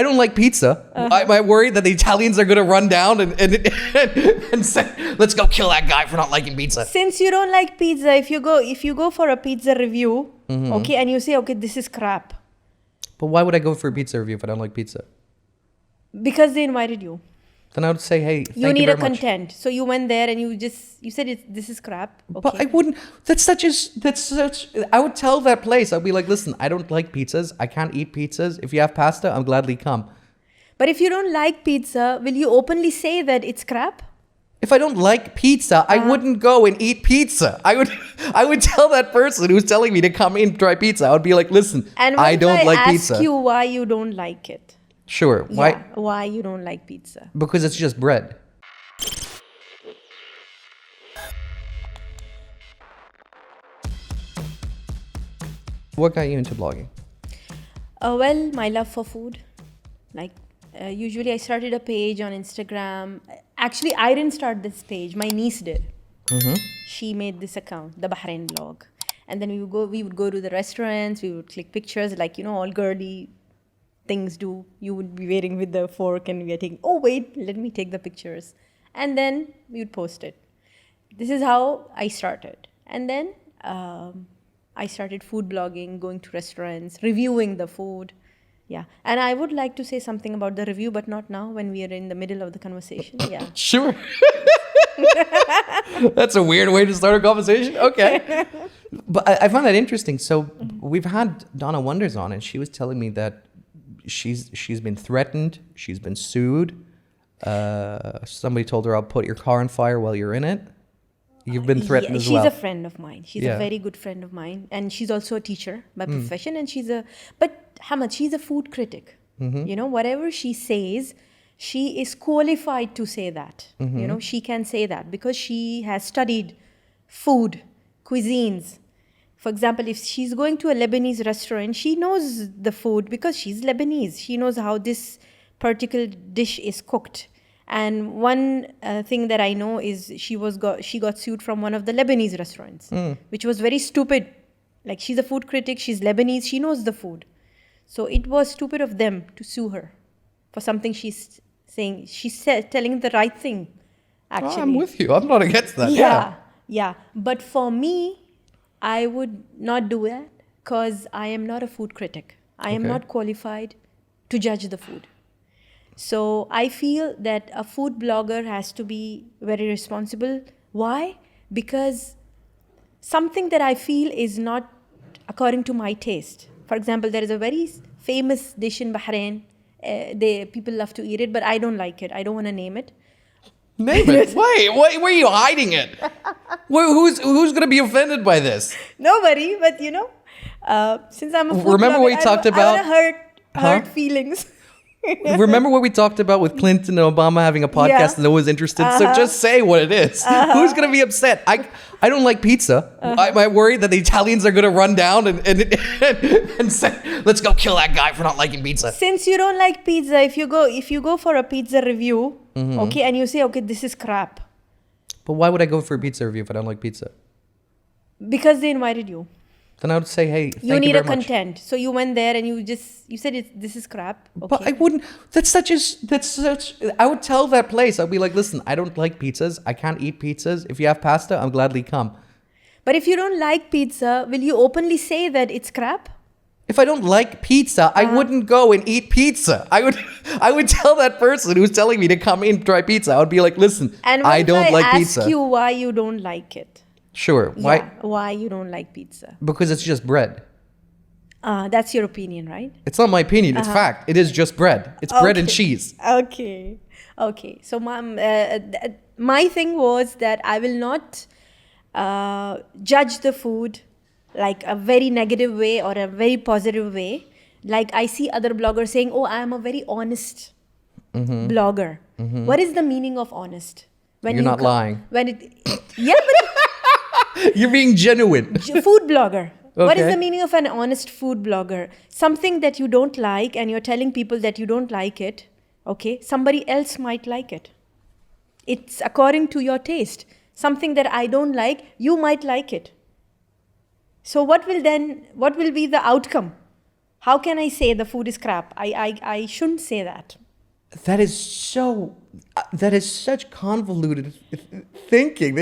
I don't like pizza. Am I worried that the Italians are going to run down and say, let's go kill that guy for not liking pizza? Since you don't like pizza, if you go for a pizza review, okay, and you say, okay, this is crap. But why would I go for a pizza review if I don't like pizza? Because they invited you. Then I would say, hey, thank You need very a much. content. So you went there and you said this is crap. Okay. But I wouldn't. That's such. I would tell that place. I'd be like, listen, I don't like pizzas. I can't eat pizzas. If you have pasta, I'll gladly come. But if you don't like pizza, will you openly say that it's crap? If I don't like pizza, I wouldn't go and eat pizza. I would tell that person who's telling me to come in and try pizza. I would be like, listen, And I don't like ask pizza. you why you don't like it. Sure. Why? Yeah, why you don't like pizza? Because it's just bread. What got you into blogging? Well, my love for food. Like, usually I started a page on Instagram. Actually, I didn't start this page. My niece did. She made this account, the Bahrain blog. And then we would go to the restaurants. We would click pictures, like, all girly things do. You would be waiting with the fork and we are taking, oh, wait, let me take the pictures. And then we would post it. This is how I started. And then I started food blogging, going to restaurants, reviewing the food. Yeah. And I would like to say something about the review, but not now when we are in the middle of the conversation. Yeah. Sure. That's a weird way to start a conversation. Okay. But I find that interesting. So we've had Donna Wonders on, and she was telling me that she's been threatened. She's been sued. Somebody told her, I'll put your car on fire while you're in it. You've been threatened as well. She's a friend of mine. She's a very good friend of mine. And she's also a teacher by profession. And but Hamad, she's a food critic. Whatever she says, she is qualified to say that. She can say that because she has studied food, cuisines. For example, if she's going to a Lebanese restaurant, she knows the food because she's Lebanese. She knows how this particular dish is cooked. And one thing that I know is she got sued from one of the Lebanese restaurants, which was very stupid. Like, she's a food critic, she's Lebanese, she knows the food. So it was stupid of them to sue her for something she's saying. She's telling the right thing, actually. Oh, I'm with you. I'm not against that. Yeah. But for me, I would not do that because I am not a food critic. I am not qualified to judge the food. So I feel that a food blogger has to be very responsible. Why? Because something that I feel is not according to my taste. For example, there is a very famous dish in Bahrain. People love to eat it, but I don't like it. I don't want to name it. Name it. Wait, where are you hiding it? Who's going to be offended by this? Nobody, but since I'm a food Remember blogger, what we talked about? I want to hurt feelings. Remember what we talked about with Clinton and Obama having a podcast and no one's interested? So just say what it is. Who's going to be upset? I don't like pizza. Am I worried that the Italians are going to run down and say, let's go kill that guy for not liking pizza? Since you don't like pizza, if you go for a pizza review, okay, and you say, okay, this is crap. But why would I go for a pizza review if I don't like pizza? Because they invited you. Then I would say, hey, thank you you need very a much. content. So you went there and you said this is crap. Okay. But I wouldn't. That's such. I would tell that place. I'd be like, listen, I don't like pizzas. I can't eat pizzas. If you have pasta, I'll gladly come. But if you don't like pizza, will you openly say that it's crap? If I don't like pizza, I wouldn't go and eat pizza. I would tell that person who's telling me to come in and try pizza. I would be like, listen, And I don't like ask pizza. you why you don't like it. Sure. Why? Why you don't like pizza? Because it's just bread. That's your opinion, right? It's not my opinion. It's fact. It is just bread. It's bread and cheese. Okay. So my thing was that I will not judge the food like a very negative way or a very positive way. Like I see other bloggers saying, oh, I am a very honest blogger. What is the meaning of honest? When You're not lying. Yeah, but You're being genuine. food blogger. What is Okay. the meaning of an honest food blogger? Something that you don't like and you're telling people that you don't like it, okay? Somebody else might like it. It's according to your taste. Something that I don't like, you might like it. So what will be the outcome? How can I say the food is crap? I shouldn't say that. That is so. That is such convoluted thinking.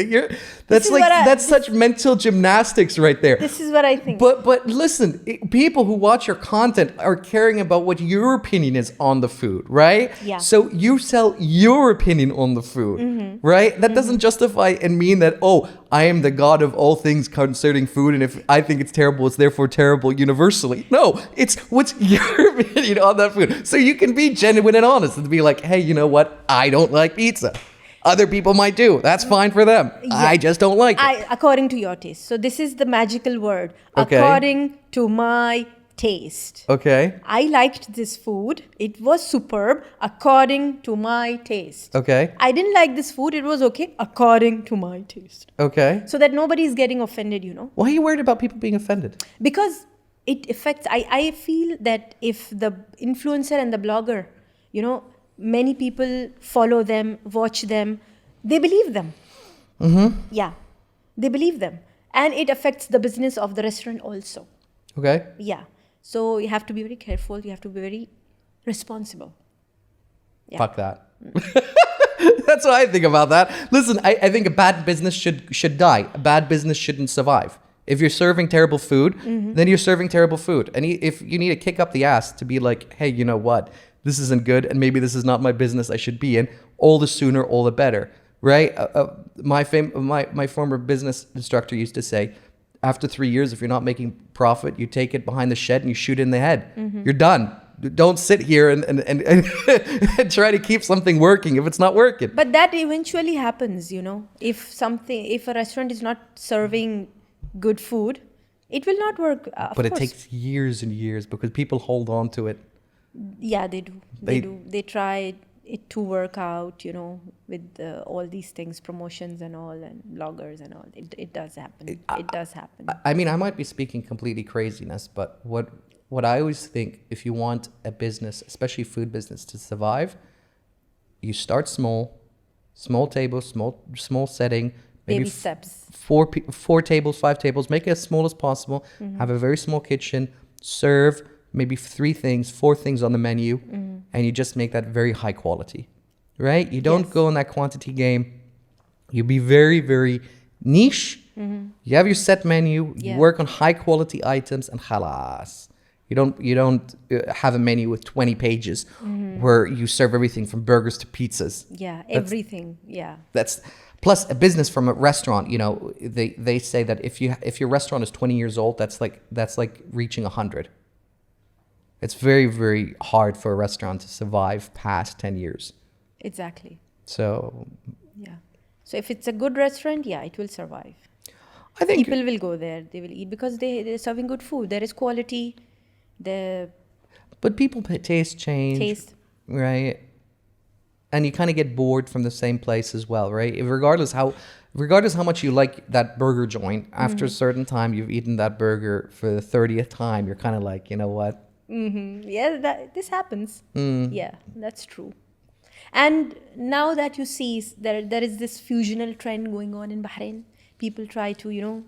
That's such mental gymnastics right there. This is what I think. But listen, people who watch your content are caring about what your opinion is on the food, right? Yeah. So you sell your opinion on the food, right? That doesn't justify and mean that, oh, I am the god of all things concerning food, and if I think it's terrible, it's therefore terrible universally. No, it's what's your opinion on that food. So you can be genuine and honest and be like, hey, you know what? I don't like pizza. Other people might do. That's fine for them. Yeah. I just don't like it. According to your taste. So this is the magical word. Okay. According to my taste. Okay. I liked this food. It was superb according to my taste. Okay. I didn't like this food. It was okay according to my taste. Okay. So that nobody is getting offended, Why are you worried about people being offended? Because it affects, I feel that if the influencer and the blogger, many people follow them, watch them, they believe them. Mm-hmm. Yeah, they believe them. And it affects the business of the restaurant also. Okay. Yeah. So you have to be very careful. You have to be very responsible. Yeah. Fuck that. That's what I think about that. Listen, I think a bad business should die. A bad business shouldn't survive. If you're serving terrible food, then you're serving terrible food. And if you need to kick up the ass to be like, hey, you know what? This isn't good, and maybe this is not my business I should be in. All the sooner, all the better, right? My former business instructor used to say, after 3 years, if you're not making profit, you take it behind the shed and you shoot it in the head. You're done. Don't sit here and try to keep something working if it's not working. But that eventually happens, If a restaurant is not serving good food, it will not work. But it takes years and years because people hold on to it. Yeah, they do. They try it to work out, with all these things, promotions and all, and bloggers and all. It does happen. It does happen. I mean, I might be speaking completely craziness, but what I always think, if you want a business, especially food business, to survive, you start small table, small setting, maybe baby steps. 4 tables, 5 tables, make it as small as possible. Have a very small kitchen, serve maybe 3 things, 4 things on the menu, and you just make that very high quality, right? You don't go in that quantity game. You be very, very niche. You have your set menu. You work on high quality items, and khalas. You don't have a menu with 20 pages where you serve everything from burgers to pizzas. Yeah, everything. Yeah. That's plus a business from a restaurant. They say that if your restaurant is 20 years old, that's like reaching 100. It's very, very hard for a restaurant to survive past 10 years. Exactly. So. Yeah. So if it's a good restaurant, it will survive. I think people will go there. They will eat because they're serving good food. There is quality. But people taste change. Right? And you kind of get bored from the same place as well, right? Regardless how much you like that burger joint, after a certain time you've eaten that burger for the 30th time, you're kind of like, you know what? Yeah, this happens. Yeah, that's true. And now that you see there is this fusional trend going on in Bahrain, people try to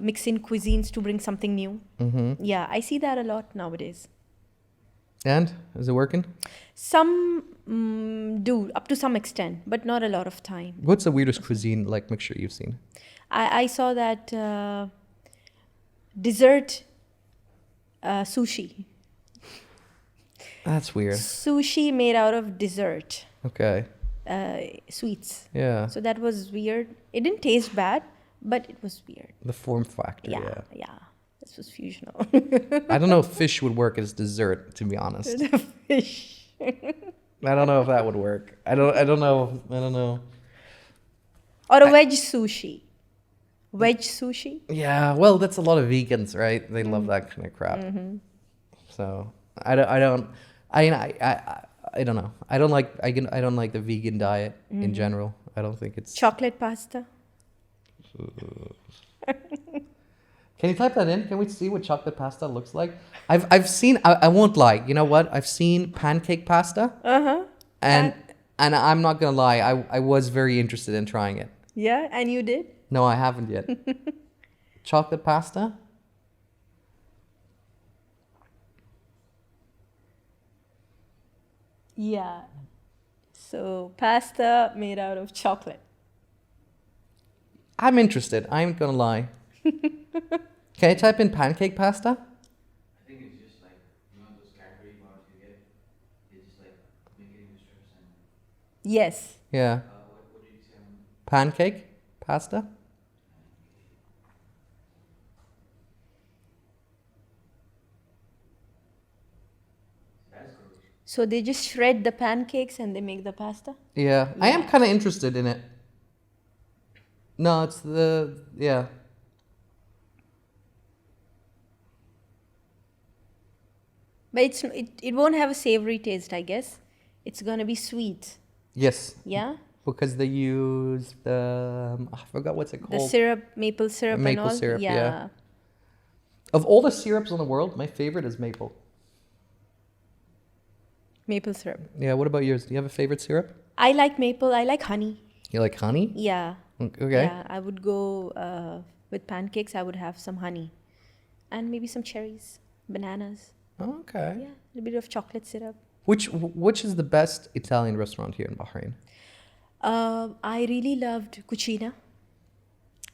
mix in cuisines to bring something new. Yeah, I see that a lot nowadays. And is it working? Some do up to some extent, but not a lot of time. What's the weirdest cuisine mixture you've seen? I saw that dessert sushi. That's weird. Sushi made out of dessert. Okay. Sweets. Yeah. So that was weird. It didn't taste bad, but it was weird. The form factor. Yeah. This was fusional. I don't know if fish would work as dessert, to be honest. Fish. I don't know if that would work. I don't know. Or a veg sushi. Veg sushi? Yeah, well, that's a lot of vegans, right? They love that kind of crap. So I don't know. I don't like the vegan diet in general. I don't think it's chocolate pasta. Can you type that in? Can we see what chocolate pasta looks like? I've seen. I won't lie. You know what? I've seen pancake pasta. And I'm not gonna lie. I was very interested in trying it. Yeah, and you did? No, I haven't yet. Chocolate pasta. Yeah. So pasta made out of chocolate. I'm interested. I ain't gonna lie. Can I type in pancake pasta? I think it's just like, those Cadbury bars you get? They just like make it into strips and, Yes. Yeah. what did you say? Pancake pasta? That's gross. So they just shred the pancakes and they make the pasta? Yeah. I am Yeah. kind of interested in it. No, it's yeah. But it won't have a savory taste, I guess. It's gonna be sweet. Yes. Yeah? Because they use I forgot what's it The called. syrup, maple syrup Maple and all. syrup, yeah. Of all the syrups in the world, my favorite is maple. Maple syrup. Yeah, what about yours? Do you have a favorite syrup? I like maple. I like honey. You like honey? Yeah. Okay. Yeah. I would go with pancakes. I would have some honey, and maybe some cherries, bananas. Okay. Yeah, a little bit of chocolate syrup. Which is the best Italian restaurant here in Bahrain? I really loved Cucina.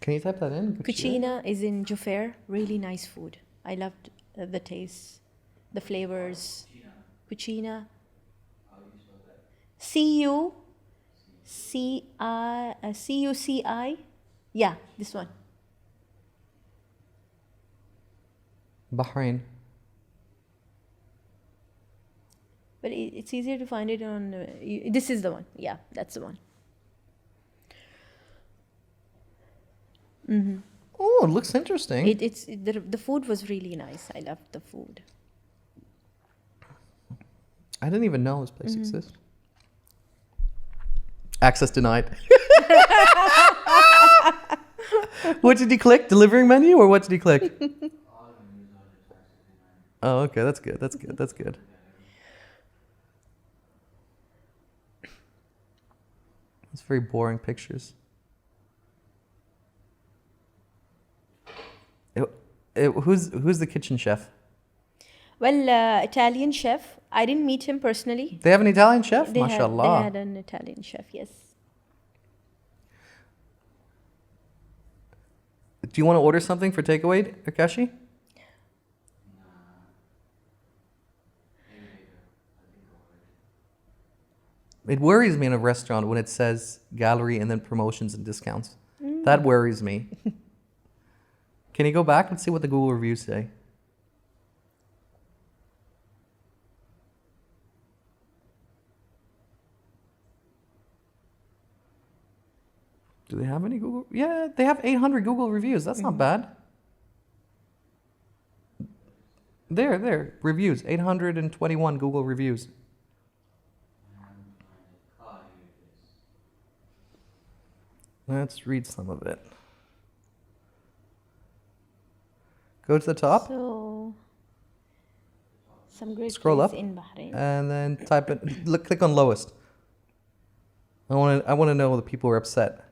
Can you type that in? Cucina is in Jufair. Really nice food. I loved the taste, the flavors. Cucina. C-U-C-I. Yeah, this one. Bahrain. But it's easier to find it on. This is the one. Yeah, that's the one. Oh, it looks interesting. The food was really nice. I loved the food. I didn't even know this place exists. Access denied. What did he click? Delivering menu, or what did he click? Oh, okay, that's good. That's good. That's good. It's very boring pictures. Who's the kitchen chef? Well, Italian chef. I didn't meet him personally. They have an Italian chef? They MashaAllah. had an Italian chef. Yes. Do you want to order something for takeaway, Akashi? It worries me in a restaurant when it says gallery and then promotions and discounts. That worries me. Can you go back and see what the Google reviews say? Do they have any Google? Yeah, they have 800 Google reviews. That's not bad. There. Reviews. 821 Google reviews. Let's read some of it. Go to the top. So, some great Scroll place up. in Bahrain. And then type it. Click on lowest. I want to know the people who are upset.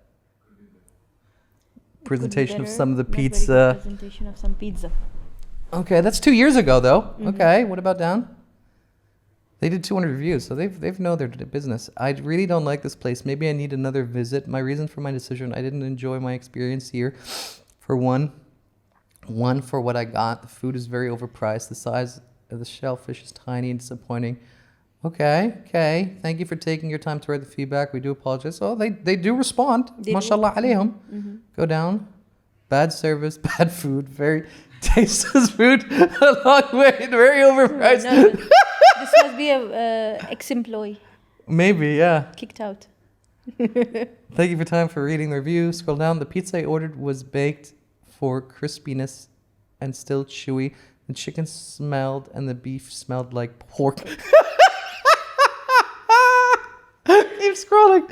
Presentation of some of the Not very good pizza. Presentation of some pizza. Okay, that's 2 years ago though. Okay, what about down? They did 200 reviews, so they've know their business. I really don't like this place. Maybe I need another visit. My reason for my decision: I didn't enjoy my experience here. For one for what I got. The food is very overpriced. The size of the shellfish is tiny and disappointing. Okay. Thank you for taking your time to write the feedback. We do apologize. Oh, they do respond. They do. MashaAllah alayhim. Go down. Bad service, bad food, very tasteless food, a long wait, very overpriced. No. This must be a ex-employee Maybe, yeah. kicked out. Thank you for time for reading the review. Scroll down. The pizza I ordered was baked for crispiness and still chewy. The chicken smelled and the beef smelled like pork. Keep scrolling.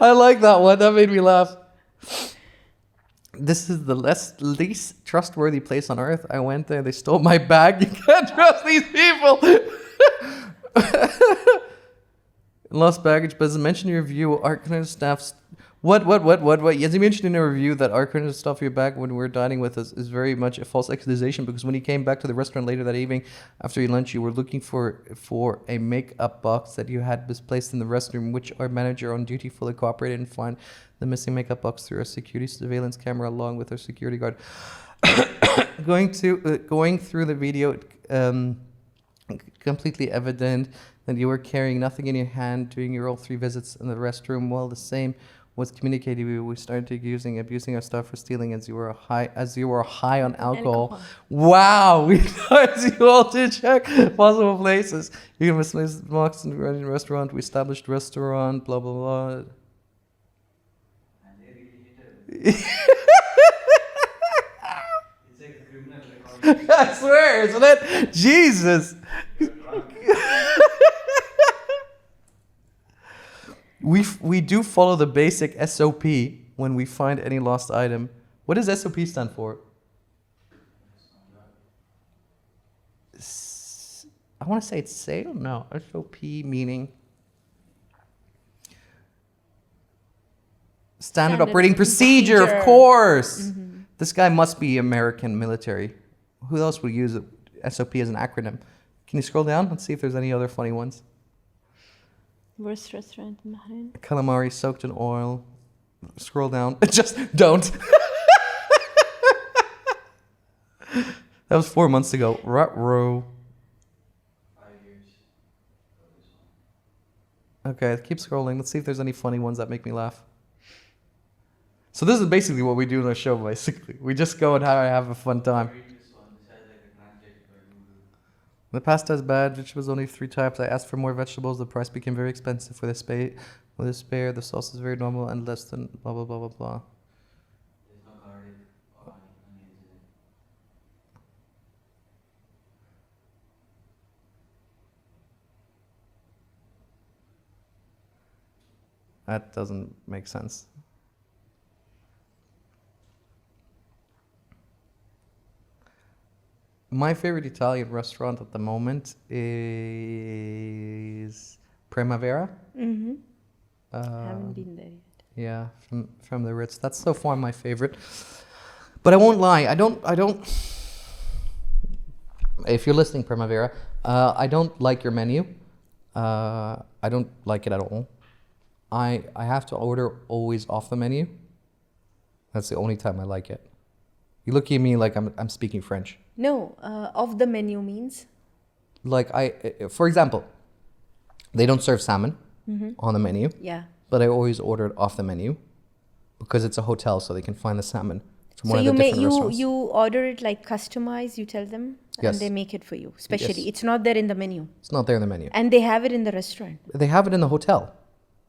I like that one. That made me laugh. This is the least trustworthy place on earth. I went there. They stole my bag. You can't trust these people. Lost baggage, but as mentioned in your review, our staff What? As you mentioned in a review, that our current stuff you're back when we're dining with us is very much a false accusation, because when you came back to the restaurant later that evening after your lunch, you were looking for a makeup box that you had misplaced in the restroom, which our manager on duty fully cooperated and find the missing makeup box through our security surveillance camera along with our security guard. Going through the video, completely evident that you were carrying nothing in your hand during your all 3 visits in the restroom. While the same was communicated, we started abusing our staff for stealing as you were high on alcohol. Wow, we advised you all to check possible places. You can misplace the box in the restaurant. We established restaurant. Blah blah blah. And they really hit it. It's like a criminal record. I swear, isn't it? Jesus. We do follow the basic SOP when we find any lost item. What does SOP stand for? I want to say it's sale. No, SOP meaning Standard Operating Procedure, of course. Mm-hmm. This guy must be American military. Who else would use SOP as an acronym? Can you scroll down? Let's see if there's any other funny ones. Worst restaurant in Bahrain. Calamari soaked in oil. Scroll down. Just don't. That was 4 months ago. Ruh-roh. 5 years. For this one. Okay, keep scrolling. Let's see if there's any funny ones that make me laugh. So this is basically what we do in our show, basically. We just go and have a fun time. Read this one. This has like a translated by Google. The pasta is bad. Vegetables only 3 types. I asked for more vegetables. The price became very expensive for this spare. With this spare, the sauce is very normal and less than blah blah blah blah blah. There's no garlic or onions in it. That doesn't make sense. My favorite Italian restaurant at the moment is Primavera. Mm-hmm. Haven't been there yet. Yeah, from the Ritz. That's so far my favorite. But I won't lie. I don't. If you're listening, Primavera, I don't like your menu. I don't like it at all. I have to order always off the menu. That's the only time I like it. You look at me like I'm speaking French. No, off the menu means? Like for example, they don't serve salmon on the menu. Yeah. But I always order it off the menu because it's a hotel, so they can find the salmon from So one of the different restaurants. you order it like customized, you tell them, and Yes. they make it for you. Especially, Yes. it's not there in the menu. It's not there in the menu. And they have it in the restaurant. They have it in the hotel.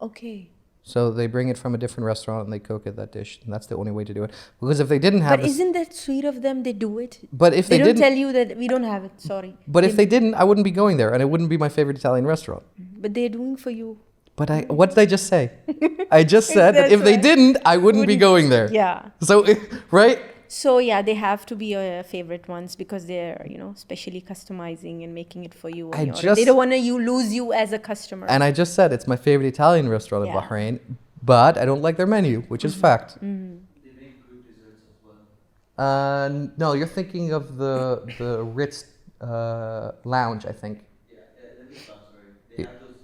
Okay. So they bring it from a different restaurant and they cook it that dish. And that's the only way to do it. Because if they didn't have But isn't that sweet of them? They do it. But if They they don't didn't tell you that we don't have it. Sorry. But if they didn't, I wouldn't be going there and it wouldn't be my favorite Italian restaurant. But they're doing for you. But what did I just say? I just said that if they right. didn't, I wouldn't be going there. Yeah. So right? So yeah, they have to be your favorite ones because they're, specially customizing and making it for you. when you order. They don't want to lose you as a customer. And I just said it's my favorite Italian restaurant in Yeah. Bahrain, but I don't like their menu, which is fact. They make good desserts as well. No, you're thinking of the Ritz lounge, I think. Yeah, let me start, sorry. They have those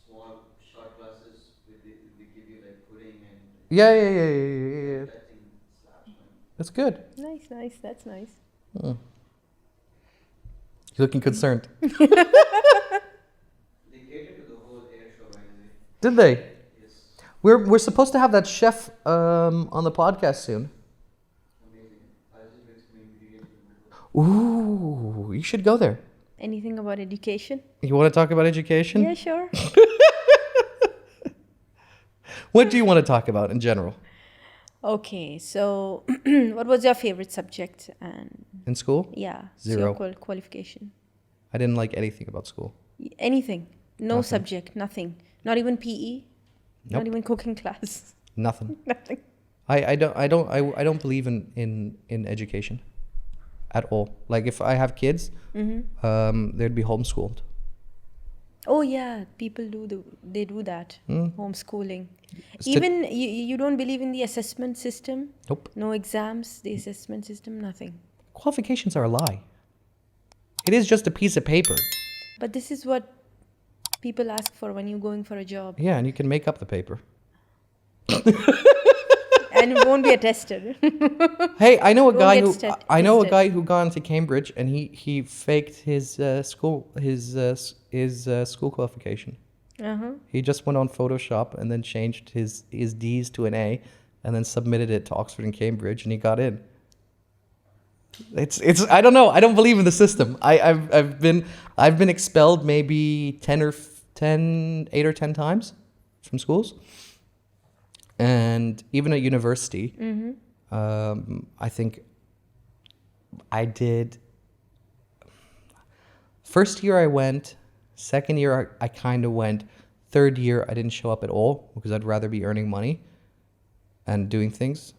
small short glasses with they give you like pudding and Yeah. that thing slaps, man. That's good. Nice. That's nice. You're looking concerned. They cater to the whole air show, right? Did they? Yes. We're supposed to have that chef on the podcast soon. Amazing. I just mixed my ingredients. Ooh, you should go there. Anything about education? You want to talk about education? Yeah, sure. What do you want to talk about in general? Okay, so what was your favorite subject? And In school? yeah, Zero. So your qualification. I didn't like anything about school. Anything. No Nothing. subject, nothing. Not even PE. Nope. Not even cooking class. Nothing. Nothing. I don't believe in education at all. Like if I have kids, they'd be homeschooled. Oh yeah, people they do that. Homeschooling. Sti- Even you don't believe in the assessment system? Nope. No exams, the assessment system, nothing. Qualifications are a lie. It is just a piece of paper. But this is what people ask for when you're going for a job. Yeah, and you can make up the paper. And it won't be attested. Hey, I know a Don't guy get who stat- I know a tested. guy who got into Cambridge and he faked his school qualification. Uh-huh. He just went on Photoshop and then changed his D's to an A, and then submitted it to Oxford and Cambridge, and he got in. It's I don't know. I don't believe in the system. I've been expelled maybe 8 or 10 times from schools, and even at university, I think I did. First year I went, second year I kind of went, third year I didn't show up at all because I'd rather be earning money and doing things.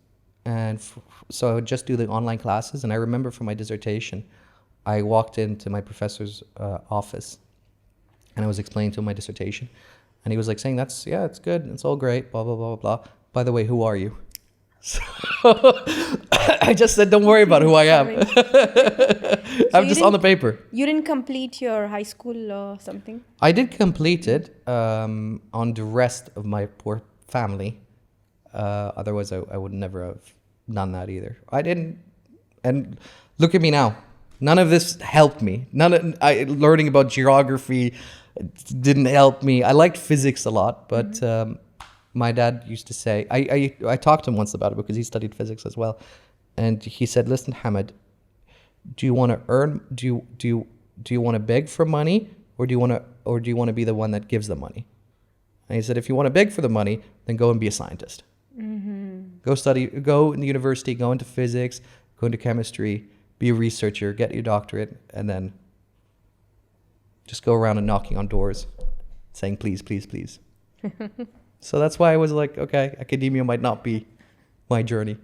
And so I would just do the online classes. And I remember for my dissertation, I walked into my professor's office and I was explaining to him my dissertation. And he was like saying, it's good. It's all great, blah, blah, blah, blah, blah. By the way, who are you? So I just said, don't worry about who I am. I'm just on the paper. You didn't complete your high school or something? I did complete it on the rest of my poor family. Otherwise, I would never have done that either. I didn't. And look at me now. None of this helped me. Learning about geography didn't help me. I liked physics a lot, but my dad used to say, I talked to him once about it because he studied physics as well. And he said, listen, Hamid, do you want to earn, do you want to beg for money, or do you want to be the one that gives the money? And he said, if you want to beg for the money, then go and be a scientist. Go in the university, go into physics, go into chemistry, be a researcher, get your doctorate, and then just go around and knocking on doors saying, please, please, please. So that's why I was like, okay, academia might not be my journey.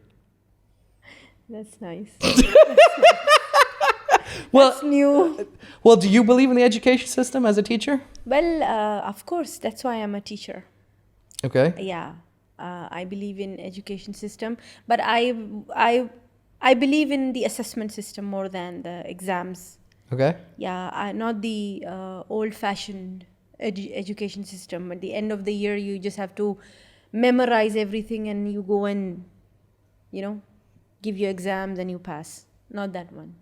That's nice. Well, That's new. Well, do you believe in the education system as a teacher? Well, of course, that's why I'm a teacher. Okay. Yeah, I believe in education system, but I believe in the assessment system more than the exams. Okay. Yeah, not the old-fashioned education system. At the end of the year, you just have to memorize everything, and you go and, give your exams and you pass. Not that one.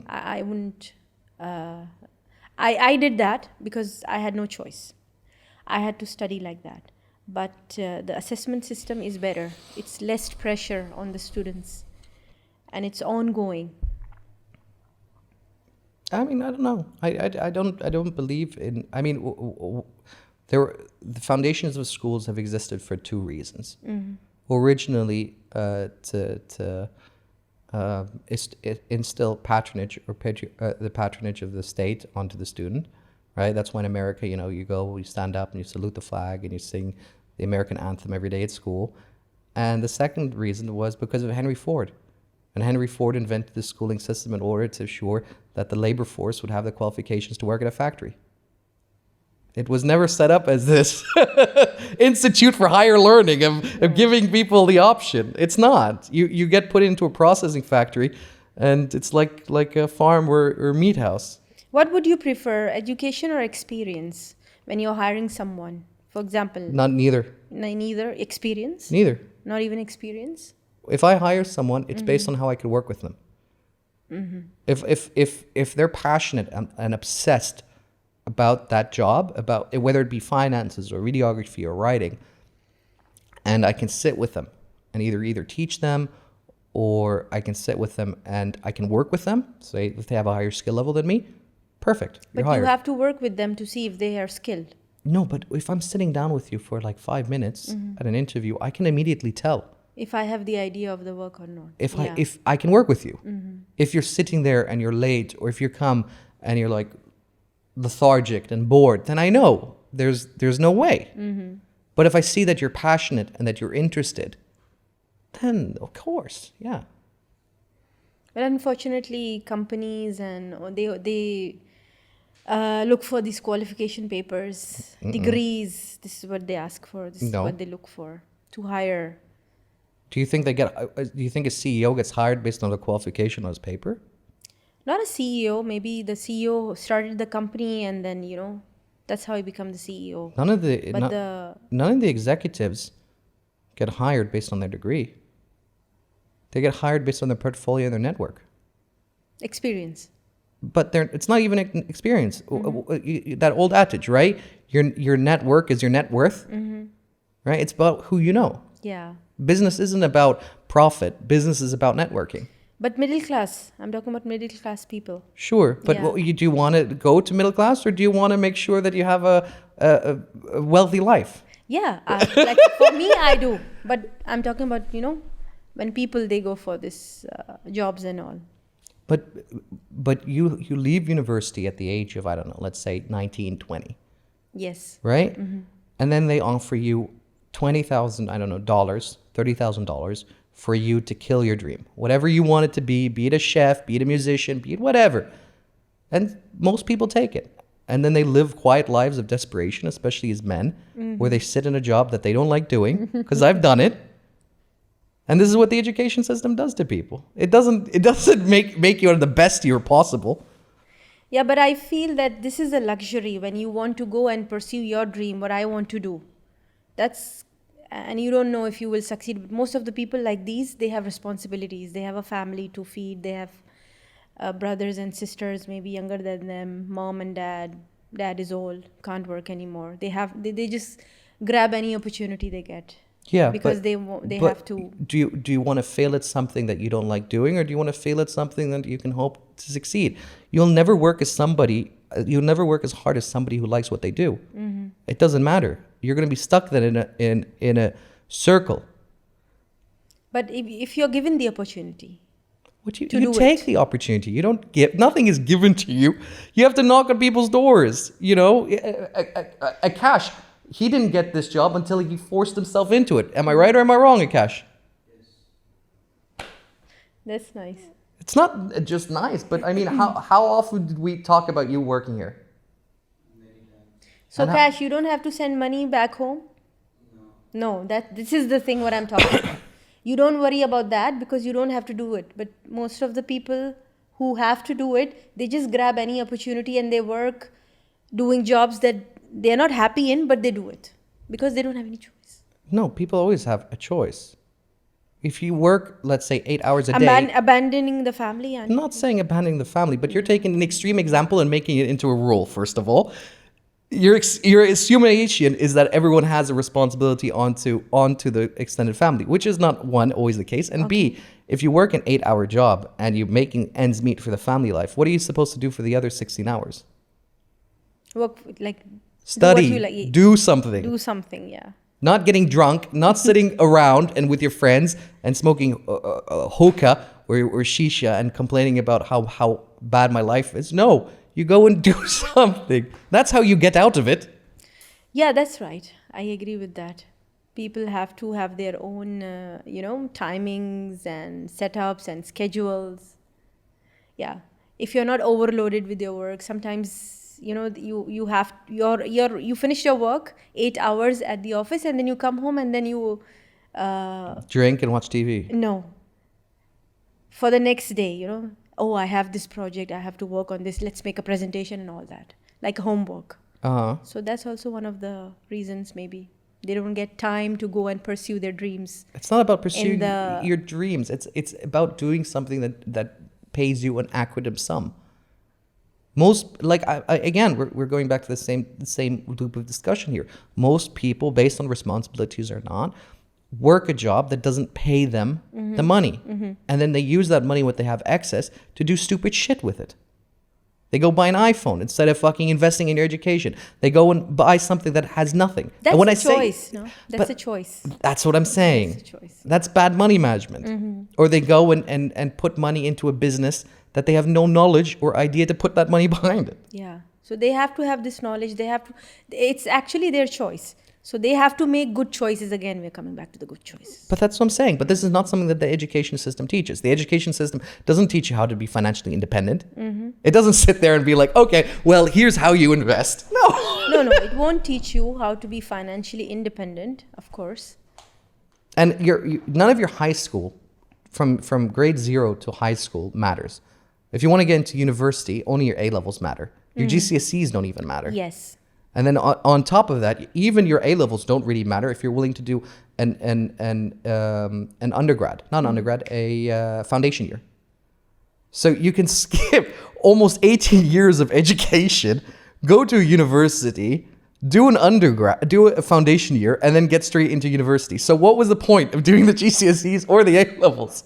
I wouldn't. I did that because I had no choice. I had to study like that. But the assessment system is better. It's less pressure on the students, and it's ongoing. I mean, I don't know. I don't believe in. I mean, the foundations of schools have existed for two reasons. Originally, to instill patronage or the patronage of the state onto the student, right? That's why in America, you go, you stand up and you salute the flag and you sing the American anthem every day at school. And the second reason was because of Henry Ford. And Henry Ford invented the schooling system in order to ensure that the labor force would have the qualifications to work at a factory. It was never set up as this institute for higher learning of giving people the option. It's not. You get put into a processing factory, and it's like a farm or meat house. What would you prefer, education or experience, when you're hiring someone? For example, Neither. Neither experience. Neither. Not even experience. If I hire someone, it's based on how I could work with them. If they're passionate and obsessed about that job, about whether it be finances or videography or writing, and I can sit with them and either teach them, or I can sit with them and I can work with them. Say if they have a higher skill level than me, perfect. You're But hired. you have to work with them to see if they are skilled. No, but if I'm sitting down with you for like 5 minutes at an interview, I can immediately tell If I have the idea of the work or not. if I can work with you. If you're sitting there and you're late, or if you come and you're like lethargic and bored, then I know there's no way. But if I see that you're passionate and that you're interested, then of course, yeah. But unfortunately, companies and look for these qualification papers, degrees. This is what they ask for. This is No. what they look for to hire. Do you think do you think a CEO gets hired based on the qualification on his paper? Not a CEO. Maybe the CEO started the company and then, that's how he become the CEO. None of the But none of the executives get hired based on their degree. They get hired based on their portfolio and their network. experience. But it's not even an experience. That old adage, right? Your network is your net worth, right? It's about who you know. Yeah. Business isn't about profit. Business is about networking. But middle class. I'm talking about middle class people. Sure, but Yeah. do you want to go to middle class, or do you want to make sure that you have a wealthy life? Yeah. Like for me, I do. But I'm talking about, when people, they go for this jobs and all. But you leave university at the age of, I don't know, let's say 19, 20, Yes. right? And then they offer you $20,000, I don't know, dollars, $30,000 for you to kill your dream. Whatever you want it to be it a chef, be it a musician, be it whatever. And most people take it. And then they live quiet lives of desperation, especially as men, where they sit in a job that they don't like doing, because I've done it. And this is what the education system does to people. It doesn't make you the best year possible. Yeah, but I feel that this is a luxury when you want to go and pursue your dream, what I want to do. And you don't know if you will succeed. But most of the people like these, they have responsibilities. They have a family to feed. They have brothers and sisters, maybe younger than them, mom and dad. Dad is old, can't work anymore. They just grab any opportunity they get. Yeah, because but they have to. Do you want to fail at something that you don't like doing, or do you want to fail at something that you can hope to succeed? You'll never work as hard as somebody who likes what they do. It doesn't matter. You're going to be stuck then in a circle. But if you're given the opportunity, You take the opportunity. You don't give. Nothing is given to you. You have to knock on people's doors. Akash, he didn't get this job until he forced himself into it. Am I right or am I wrong, Akash? that's nice. It's not just nice, but I mean, how often did we talk about you working here? So And Cash, you don't have to send money back home? No, this is the thing what I'm talking about. You don't worry about that because you don't have to do it. But most of the people who have to do it, they just grab any opportunity and they work doing jobs that they're not happy in, but they do it because they don't have any choice. No, people always have a choice. If you work, let's say 8 hours a day. Abandoning the family. I'm not saying abandoning the family, but you're taking an extreme example and making it into a rule, first of all. Your assumption is that everyone has a responsibility onto the extended family, which is not, one, always the case. And B, if you work an 8-hour job and you're making ends meet for the family life, what are you supposed to do for the other 16 hours? Work, like... Study. Do what you like. Do something. Do something, yeah. Not getting drunk, not sitting around and with your friends and smoking hookah or shisha and complaining about how bad my life is. No, you go and do something. That's how you get out of it. Yeah, that's right. I agree with that. People have to have their own, timings and setups and schedules. Yeah. If you're not overloaded with your work, sometimes you finish your work 8 hours at the office and then you come home and then you drink and watch TV. No. For the next day, I have this project, I have to work on this, let's make a presentation and all that, like homework. So that's also one of the reasons maybe they don't get time to go and pursue their dreams. It's not about pursuing your dreams. It's about doing something that pays you an equitable sum. Most, like, again, we're going back to the same loop of discussion here. Most people, based on responsibilities or not, work a job that doesn't pay them the money. And then they use that money, what they have excess, to do stupid shit with it. They go buy an iPhone instead of fucking investing in your education. They go and buy something that has nothing. That's and when a choice, no? That's a choice. That's what I'm saying. That's a choice. That's bad money management. Or they go and put money into a business that they have no knowledge or idea to put that money behind it. Yeah. So they have to have this knowledge. It's actually their choice. So they have to make good choices. Again, we're coming back to the good choices. But that's what I'm saying. But this is not something that the education system teaches. The education system doesn't teach you how to be financially independent. It doesn't sit there and be like, okay, well, here's how you invest. No. No, it won't teach you how to be financially independent, of course. And none of your high school, from grade 0 to high school, matters. If you want to get into university, only your A levels matter. Your GCSEs don't even matter. Yes. And then on top of that, even your A levels don't really matter if you're willing to do an undergrad, not an undergrad, a foundation year. So you can skip almost 18 years of education, go to a university, do an undergrad, do a foundation year, and then get straight into university. So what was the point of doing the GCSEs or the A levels?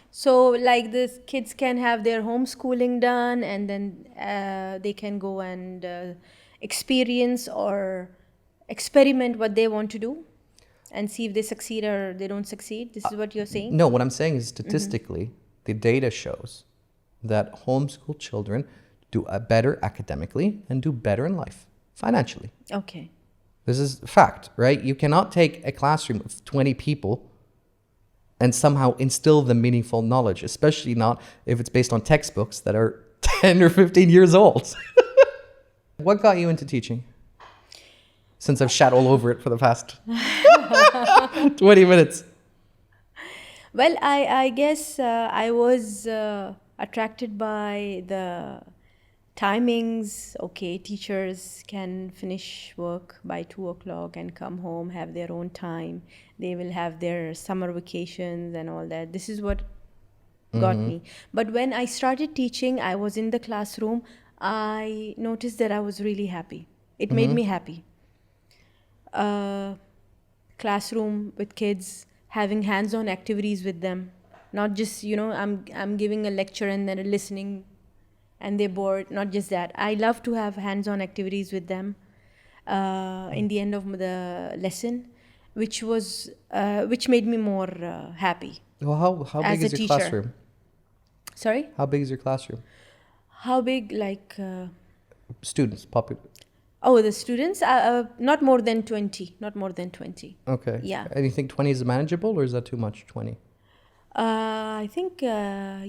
So like the kids can have their homeschooling done, and then they can go and experience or experiment what they want to do and see if they succeed or they don't succeed. This is what you're saying? No, what I'm saying is statistically, the data shows that homeschool children do better academically and do better in life financially. Okay. This is a fact, right? You cannot take a classroom of 20 people and somehow instill them meaningful knowledge, especially not if it's based on textbooks that are 10 or 15 years old. What got you into teaching? Since I've shat all over it for the past 20 minutes. Well, I guess I was attracted by the timings. Okay, teachers can finish work by 2 o'clock and come home, have their own time. They will have their summer vacations and all that. This is what got me. But when I started teaching, I was in the classroom. I noticed that I was really happy. It made me happy. Classroom with kids, having hands-on activities with them, not just, I'm giving a lecture and then listening and they're bored. Not just that. I love to have hands-on activities with them in the end of the lesson, which made me more happy. Well, how big is your teacher. classroom? Sorry? How big is your classroom? How big, like... Students, Oh, the students? Not more than 20. Not more than 20. Okay. Yeah. And you think 20 is manageable, or is that too much, 20? I think, 20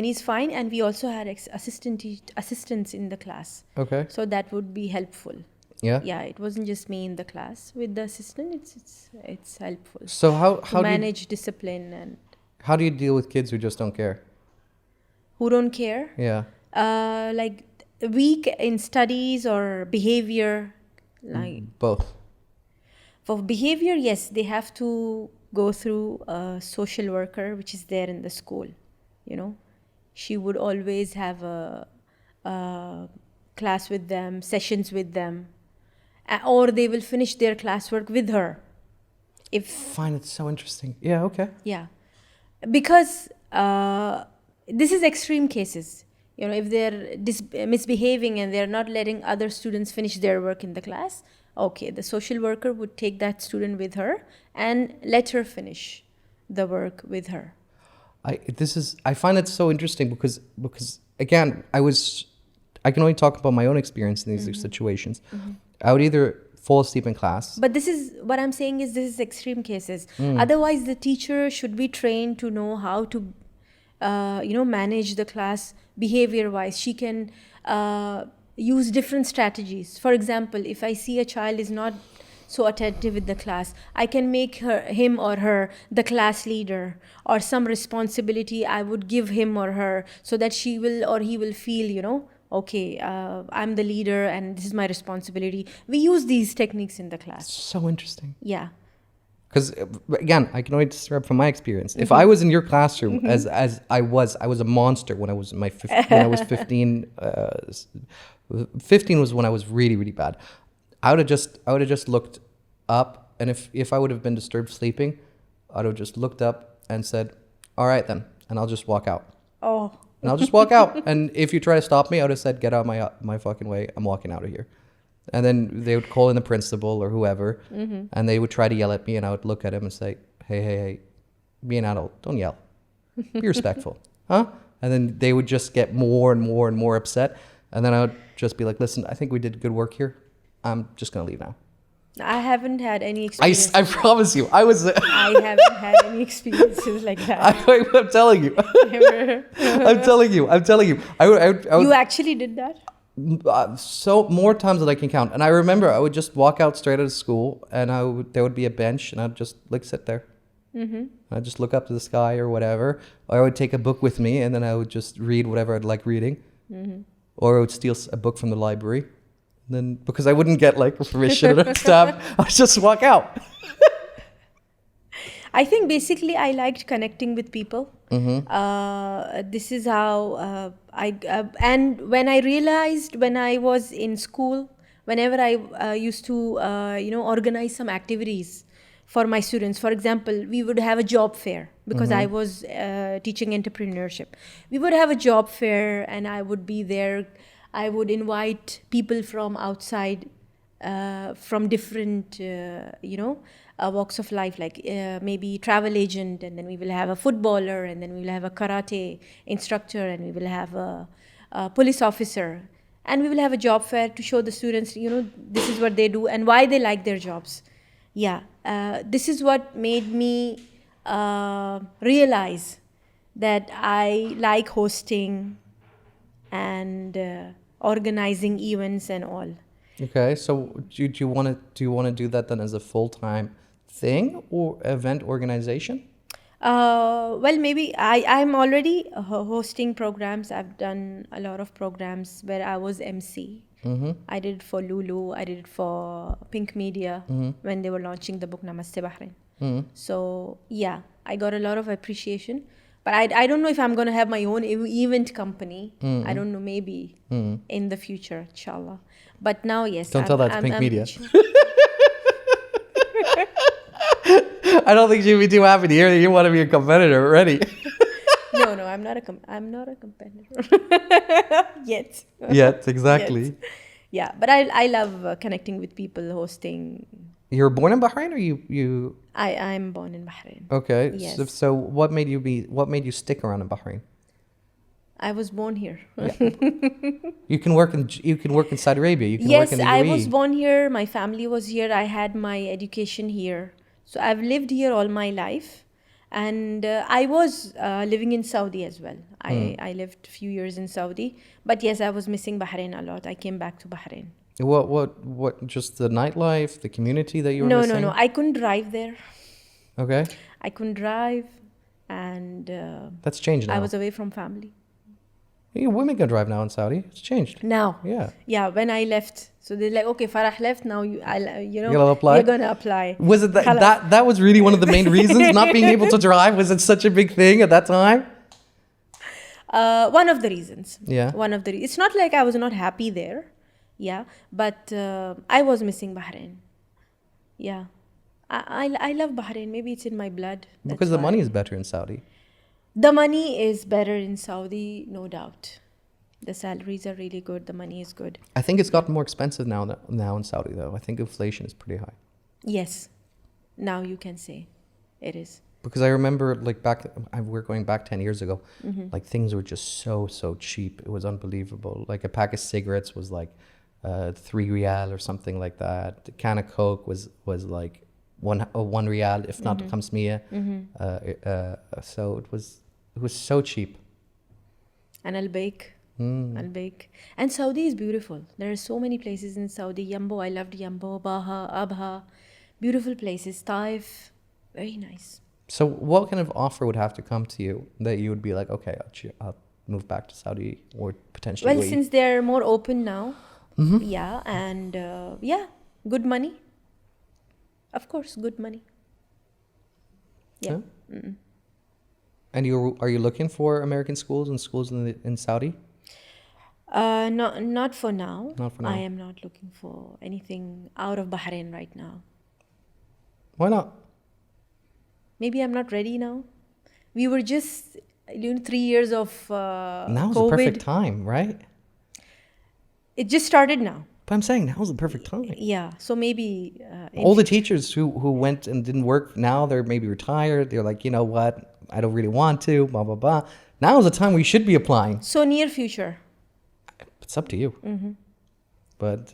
is fine. And we also had assistants in the class. Okay. So that would be helpful. Yeah? Yeah, it wasn't just me in the class. With the assistant, it's helpful. So how to manage discipline and... How do you deal with kids who just don't care? Who don't care? Yeah. Like weak in studies or behavior, like Both. for behavior, yes, they have to go through a social worker, which is there in the school. She would always have a class with them, sessions with them, or they will finish their classwork with her. I find it so interesting. Yeah, okay. Yeah, because this is extreme cases. If they're misbehaving and they're not letting other students finish their work in the class, okay, the social worker would take that student with her and let her finish the work with her. I find it so interesting because again, I can only talk about my own experience in these situations. I would either fall asleep in class. But this is what I'm saying is this is extreme cases. Otherwise, the teacher should be trained to know how to manage the class behavior-wise. She can use different strategies. For example, if I see a child is not so attentive with the class, I can make him or her the class leader, or some responsibility I would give him or her so that she will or he will feel, okay, I'm the leader and this is my responsibility. We use these techniques in the class. So interesting. Yeah. Because again, I can only describe from my experience. If I was in your classroom as I was a monster when I was when I was 15. 15 was when I was really, really bad. I would have just looked up, and if I would have been disturbed sleeping, I would have just looked up and said, "All right then," and I'll just walk out. Oh. And I'll just walk out. And if you try to stop me, I would have said, "Get out of my fucking way. I'm walking out of here." And then they would call in the principal or whoever, and they would try to yell at me, and I would look at him and say, hey, be an adult. Don't yell. Be respectful. Huh? And then they would just get more and more and more upset. And then I would just be like, listen, I think we did good work here. I'm just going to leave now. I haven't had any I experience. promise you, I was. I haven't had any experiences like that. I'm telling you. Ever. I'm telling you. I would You actually did that? so more times than I can count. And I remember I would just walk out straight out of school, and there would be a bench, and I'd just like sit there. I'd just look up to the sky or whatever. Or I would take a book with me, and then I would just read whatever I'd like reading. Or I would steal a book from the library. And then, because I wouldn't get like permission or stuff, I'd just walk out. I think basically I liked connecting with people. This is how and when I realized when I was in school, whenever I used to, organize some activities for my students. For example, we would have a job fair because I was teaching entrepreneurship. We would have a job fair and I would be there. I would invite people from outside, from different, walks of life, like maybe travel agent, and then we will have a footballer, and then we will have a karate instructor, and we will have a police officer, and we will have a job fair to show the students, this is what they do and why they like their jobs. Yeah, this is what made me realize that I like hosting and organizing events and all. Okay, so do you want to do that then as a full-time thing or event organization? Well, maybe I'm already hosting programs. I've done a lot of programs where I was MC. I did it for Lulu. I did it for Pink Media when they were launching the book Namaste Bahrain. So yeah, I got a lot of appreciation. But I don't know if I'm going to have my own event company. I don't know, maybe in the future, inshallah. But now, yes. Don't tell that to Pink Media. I don't think she'd be too happy to hear that you want to be a competitor already. No, I'm not a competitor. Yet. Yet, exactly. Yet. Yeah, but I love connecting with people, hosting. You were born in Bahrain, or you? I'm born in Bahrain. Okay. Yes. So what made you stick around in Bahrain? I was born here. Yeah. You can work in Saudi Arabia. You can work in the UAE. I was born here. My family was here. I had my education here. So I've lived here all my life. And I was living in Saudi as well. I lived a few years in Saudi. But yes, I was missing Bahrain a lot. I came back to Bahrain. What? Just the nightlife, the community that you were missing? No. I couldn't drive there. Okay. I couldn't drive, and that's changed now. I was away from family. Yeah, women can drive now in Saudi. It's changed. Now. Yeah. Yeah. When I left, so they're like, okay, Farah left. Now you're gonna apply. You're gonna apply. Was it that was really one of the main reasons? Not being able to drive, was it such a big thing at that time? One of the reasons. Yeah. It's not like I was not happy there. Yeah, but I was missing Bahrain. Yeah, I love Bahrain. Maybe it's in my blood. Because the money is better in Saudi. The money is better in Saudi, no doubt. The salaries are really good. The money is good. I think it's gotten more expensive now in Saudi, though. I think inflation is pretty high. Yes, now you can say it is. Because I remember, like, we're going back 10 years ago, like, things were just so cheap. It was unbelievable. Like, a pack of cigarettes was like 3 riyal or something like that. The can of Coke was like one riyal, if not khamsmiya. So it was so cheap. And Al-Baik. And Saudi is beautiful. There are so many places in Saudi. Yambo, I loved Yambo, Baha, Abha. Beautiful places. Taif, very nice. So what kind of offer would have to come to you that you would be like, okay, I'll move back to Saudi or potentially Well, UAE? since they're more open now, yeah, and good money. Of course, good money. Yeah. And are you looking for American schools and schools in Saudi? Not for now. Not for now. I am not looking for anything out of Bahrain right now. Why not? Maybe I'm not ready now. We were just 3 years of Now's COVID. the perfect time, right? It just started now. But I'm saying now's the perfect time. Yeah, so maybe all the teachers who went and didn't work, now they're maybe retired. They're like, you know what? I don't really want to, blah, blah, blah. Now is the time we should be applying. So near future. It's up to you. But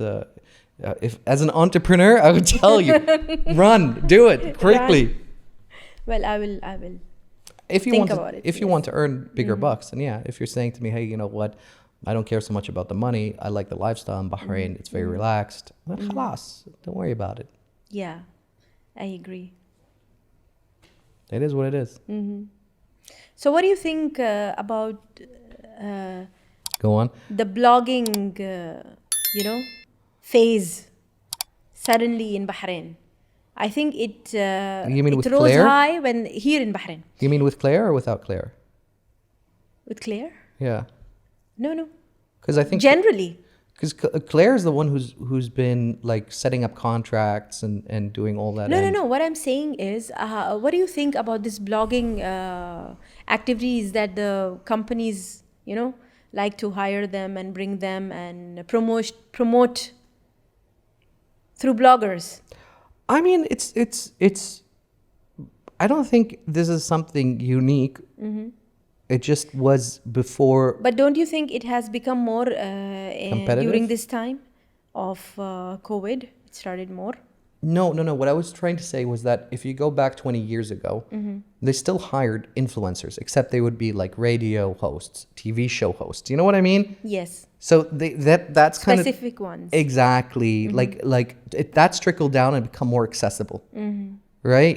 If as an entrepreneur, I would tell you, run, do it quickly. Well, I will. If you Think want to, about it, if you yes. want to earn bigger bucks, and yeah, if you're saying to me, hey, you know what, I don't care so much about the money. I like the lifestyle in Bahrain. It's very relaxed. Then khalas, don't worry about it. Yeah, I agree. It is what it is. So, what do you think about Go on. the blogging, phase suddenly in Bahrain? I think it You mean it with rose Claire? high when here in Bahrain. You mean with Claire or without Claire? With Claire? Yeah, No. because I think Generally. because Claire is the one who's been like setting up contracts and doing all that. No. What I'm saying is, what do you think about this blogging activities that the companies, like to hire them and bring them and promote through bloggers? I mean, it's. I don't think this is something unique. It just was before. But don't you think it has become more Competitive? during this time of COVID? It started more. No. What I was trying to say was that if you go back 20 years ago, they still hired influencers, except they would be like radio hosts, TV show hosts. You know what I mean? Yes. So that's kind of Specific ones. exactly that's trickled down and become more accessible, right?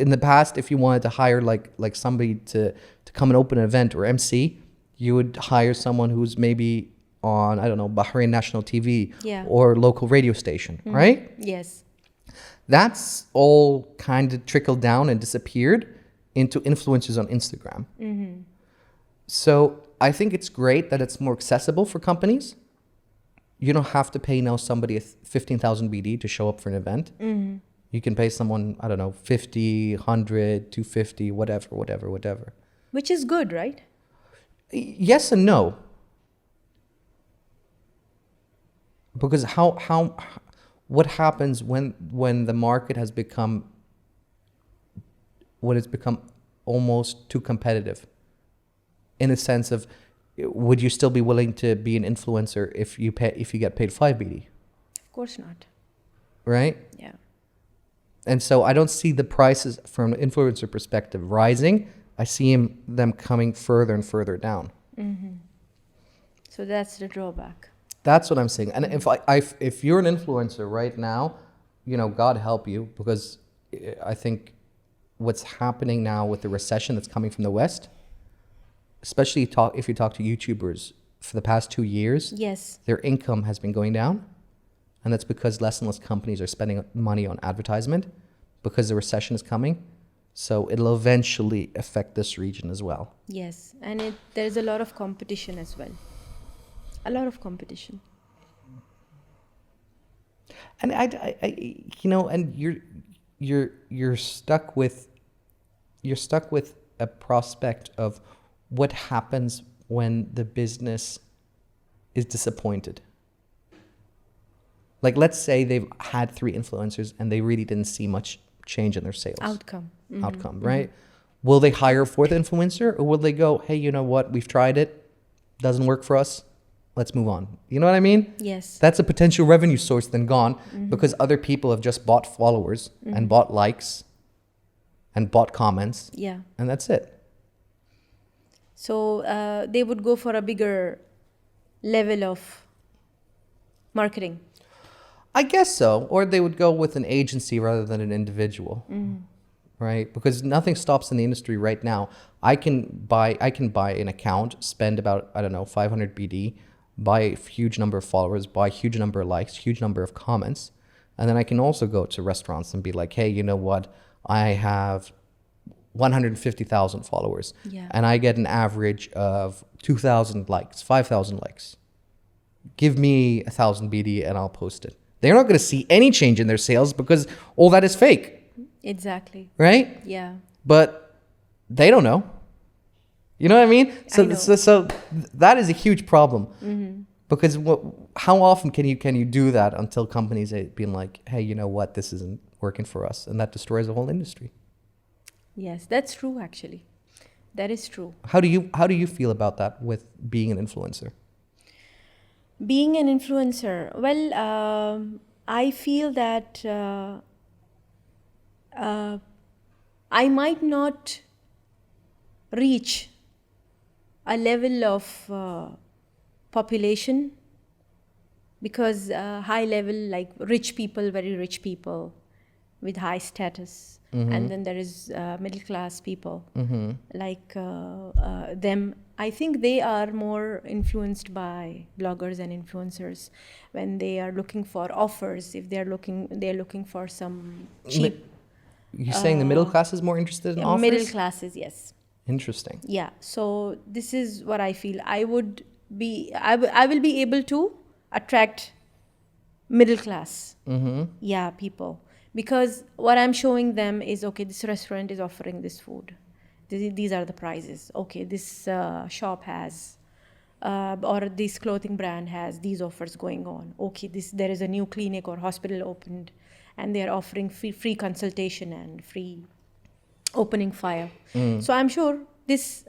In the past, if you wanted to hire like somebody to come and open an event or MC, you would hire someone who's maybe on, I don't know, Bahrain National TV Yeah. or local radio station, right? Yes. That's all kind of trickled down and disappeared into influencers on Instagram. So I think it's great that it's more accessible for companies. You don't have to pay now somebody 15,000 BD to show up for an event. You can pay someone, I don't know, 50, 100, 250, whatever. Which is good, right? Yes and no. Because what happens when the market has become, when it's become almost too competitive? In the sense of, would you still be willing to be an influencer if you get paid 5 BD, Of course not. right? Yeah. And so I don't see the prices from an influencer perspective rising. I see them coming further and further down. So that's the drawback. That's what I'm saying. And if you're an influencer right now, God help you, because I think what's happening now with the recession that's coming from the West, especially if you talk to YouTubers for the past 2 years, Yes. their income has been going down. And that's because less and less companies are spending money on advertisement because the recession is coming. So it'll eventually affect this region as well. Yes. And there's a lot of competition as well. A lot of competition. And and you're stuck with a prospect of what happens when the business is disappointed. Like, let's say they've had 3 influencers and they really didn't see much change in their sales. Outcome. Right? Will they hire a 4th influencer, or will they go, hey, you know what? We've tried it. Doesn't work for us. Let's move on. You know what I mean? Yes. That's a potential revenue source then gone because other people have just bought followers and bought likes and bought comments. Yeah. And that's it. So they would go for a bigger level of marketing. I guess so. Or they would go with an agency rather than an individual. Right? Because nothing stops in the industry right now. I can buy an account, spend about, I don't know, 500 BD, buy a huge number of followers, buy a huge number of likes, huge number of comments. And then I can also go to restaurants and be like, hey, you know what? I have 150,000 followers. Yeah. And I get an average of 2,000 likes, 5,000 likes. Give me 1,000 BD and I'll post it. They're not going to see any change in their sales because all that is fake. Exactly. Right? Yeah. But they don't know. You know what I mean? I know. So that is a huge problem. Because how often can you do that until companies are being like, hey, you know what? This isn't working for us. And that destroys the whole industry. Yes, that's true actually. That is true. How do you feel about that with being an influencer? Being an influencer, well, I feel that I might not reach a level of population, because high level, like rich people, very rich people with high status, and then there is middle class people, like them. I think they are more influenced by bloggers and influencers when they are looking for offers. If they're looking for some cheap. You're saying the middle class is more interested in offers? Middle classes, yes. Interesting. Yeah. So this is what I feel. I will be able to attract middle class, yeah, people, because what I'm showing them is, okay, this restaurant is offering this food. These are the prices. Okay, this shop has, or this clothing brand has these offers going on. Okay, there is a new clinic or hospital opened, and they are offering free consultation and free opening file. So I'm sure these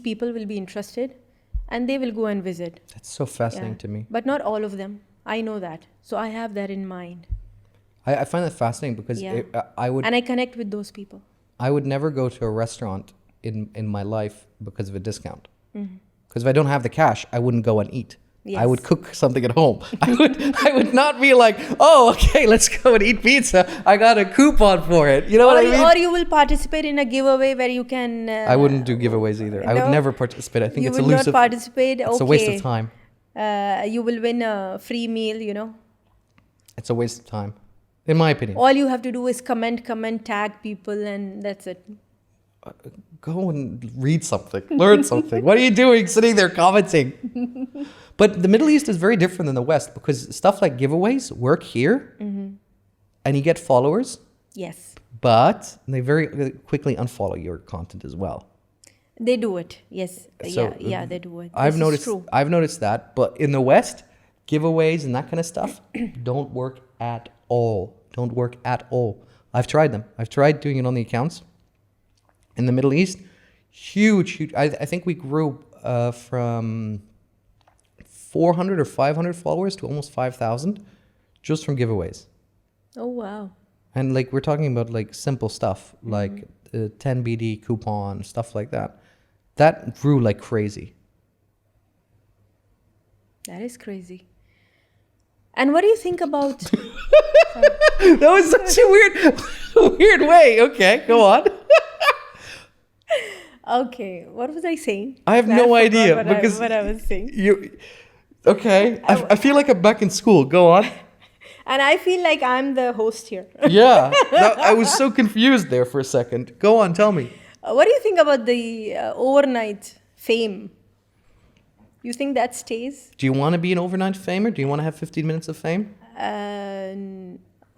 people will be interested, and they will go and visit. That's so fascinating to me. But not all of them. I know that. So I have that in mind. I find that fascinating because I would... And I connect with those people. I would never go to a restaurant in my life because of a discount. Because if I don't have the cash, I wouldn't go and eat. Yes. I would cook something at home. I would not be like, oh, okay, let's go and eat pizza. I got a coupon for it. You know what I mean? Or you will participate in a giveaway where you can... I wouldn't do giveaways either. I would never participate. I think it's elusive. You would not participate? It's a waste of time. You will win a free meal, It's a waste of time, in my opinion. All you have to do is comment, tag people, and that's it. Go and read something, learn something. What are you doing sitting there commenting? But the Middle East is very different than the West, because stuff like giveaways work here, and you get followers. Yes. But they very quickly unfollow your content as well. They do it. Yes. So, yeah, they do it. I've noticed that. But in the West, giveaways and that kind of stuff don't work at all. Don't work at all. I've tried them. I've tried doing it on the accounts. In the Middle East, huge. I think we grew from 400 or 500 followers to almost 5,000 just from giveaways. Oh, wow. And like we're talking about like simple stuff, like 10 BD coupon, stuff like that. That grew like crazy. That is crazy. And what do you think about... That was such a weird way. Okay, go on. Okay, what was I saying? I have no idea because what I was saying. Okay, I feel like I'm back in school. Go on. And I feel like I'm the host here. Yeah, I was so confused there for a second. Go on, tell me. What do you think about the overnight fame? You think that stays? Do you want to be an overnight famer? Do you want to have 15 minutes of fame?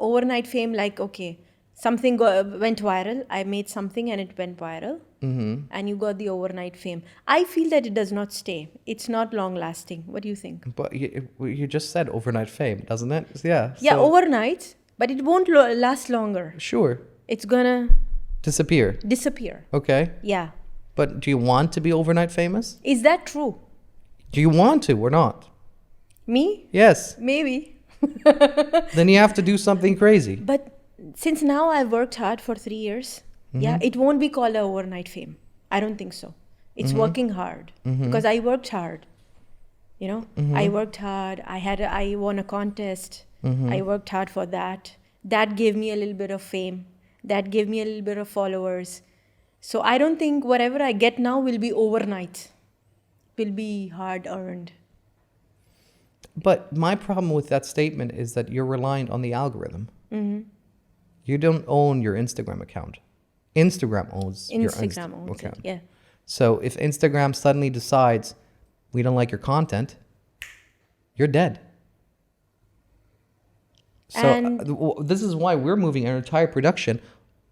Overnight fame, like, okay, something went viral. I made something and it went viral. And you got the overnight fame. I feel that it does not stay. It's not long lasting. What do you think? But you just said overnight fame, doesn't it? Yeah. Yeah, overnight, but it won't last longer. Sure. It's gonna disappear. Okay. Yeah. But do you want to be overnight famous? Is that true? Do you want to or not? Me? Yes. Maybe. Then you have to do something crazy. But since now I've worked hard for 3 years, yeah, it won't be called a overnight fame. I don't think so. It's working hard because I worked hard. I worked hard. I won a contest. I worked hard for that. That gave me a little bit of fame. That gave me a little bit of followers. So I don't think whatever I get now will be overnight. Will be hard earned. But my problem with that statement is that you're reliant on the algorithm. You don't own your Instagram account. Instagram owns your Instagram account. Yeah. So if Instagram suddenly decides we don't like your content, you're dead. So this is why we're moving our entire production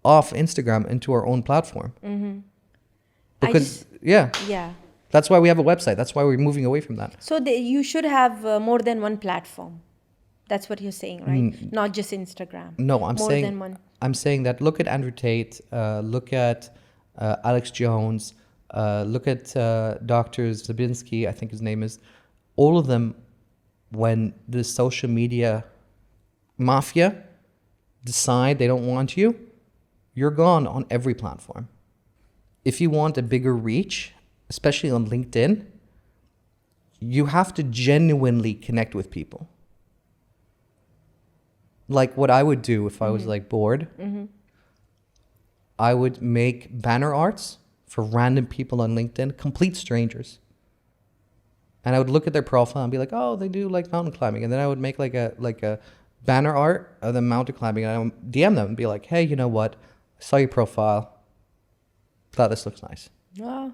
off Instagram into our own platform. Because yeah. That's why we have a website. That's why we're moving away from that. So you should have more than one platform. That's what you're saying, right? Not just Instagram. No, I'm saying that look at Andrew Tate, look at Alex Jones, look at Dr. Zabinski, I think his name is. All of them when the social media mafia decide they don't want you, you're gone on every platform. If you want a bigger reach, especially on LinkedIn, you have to genuinely connect with people. Like what I would do if I was like bored, I would make banner arts for random people on LinkedIn, complete strangers. And I would look at their profile and be like, oh, they do like mountain climbing. And then I would make like a banner art of them mountain climbing, and I would DM them and be like, hey, you know what? I saw your profile. Thought this looks nice. Oh.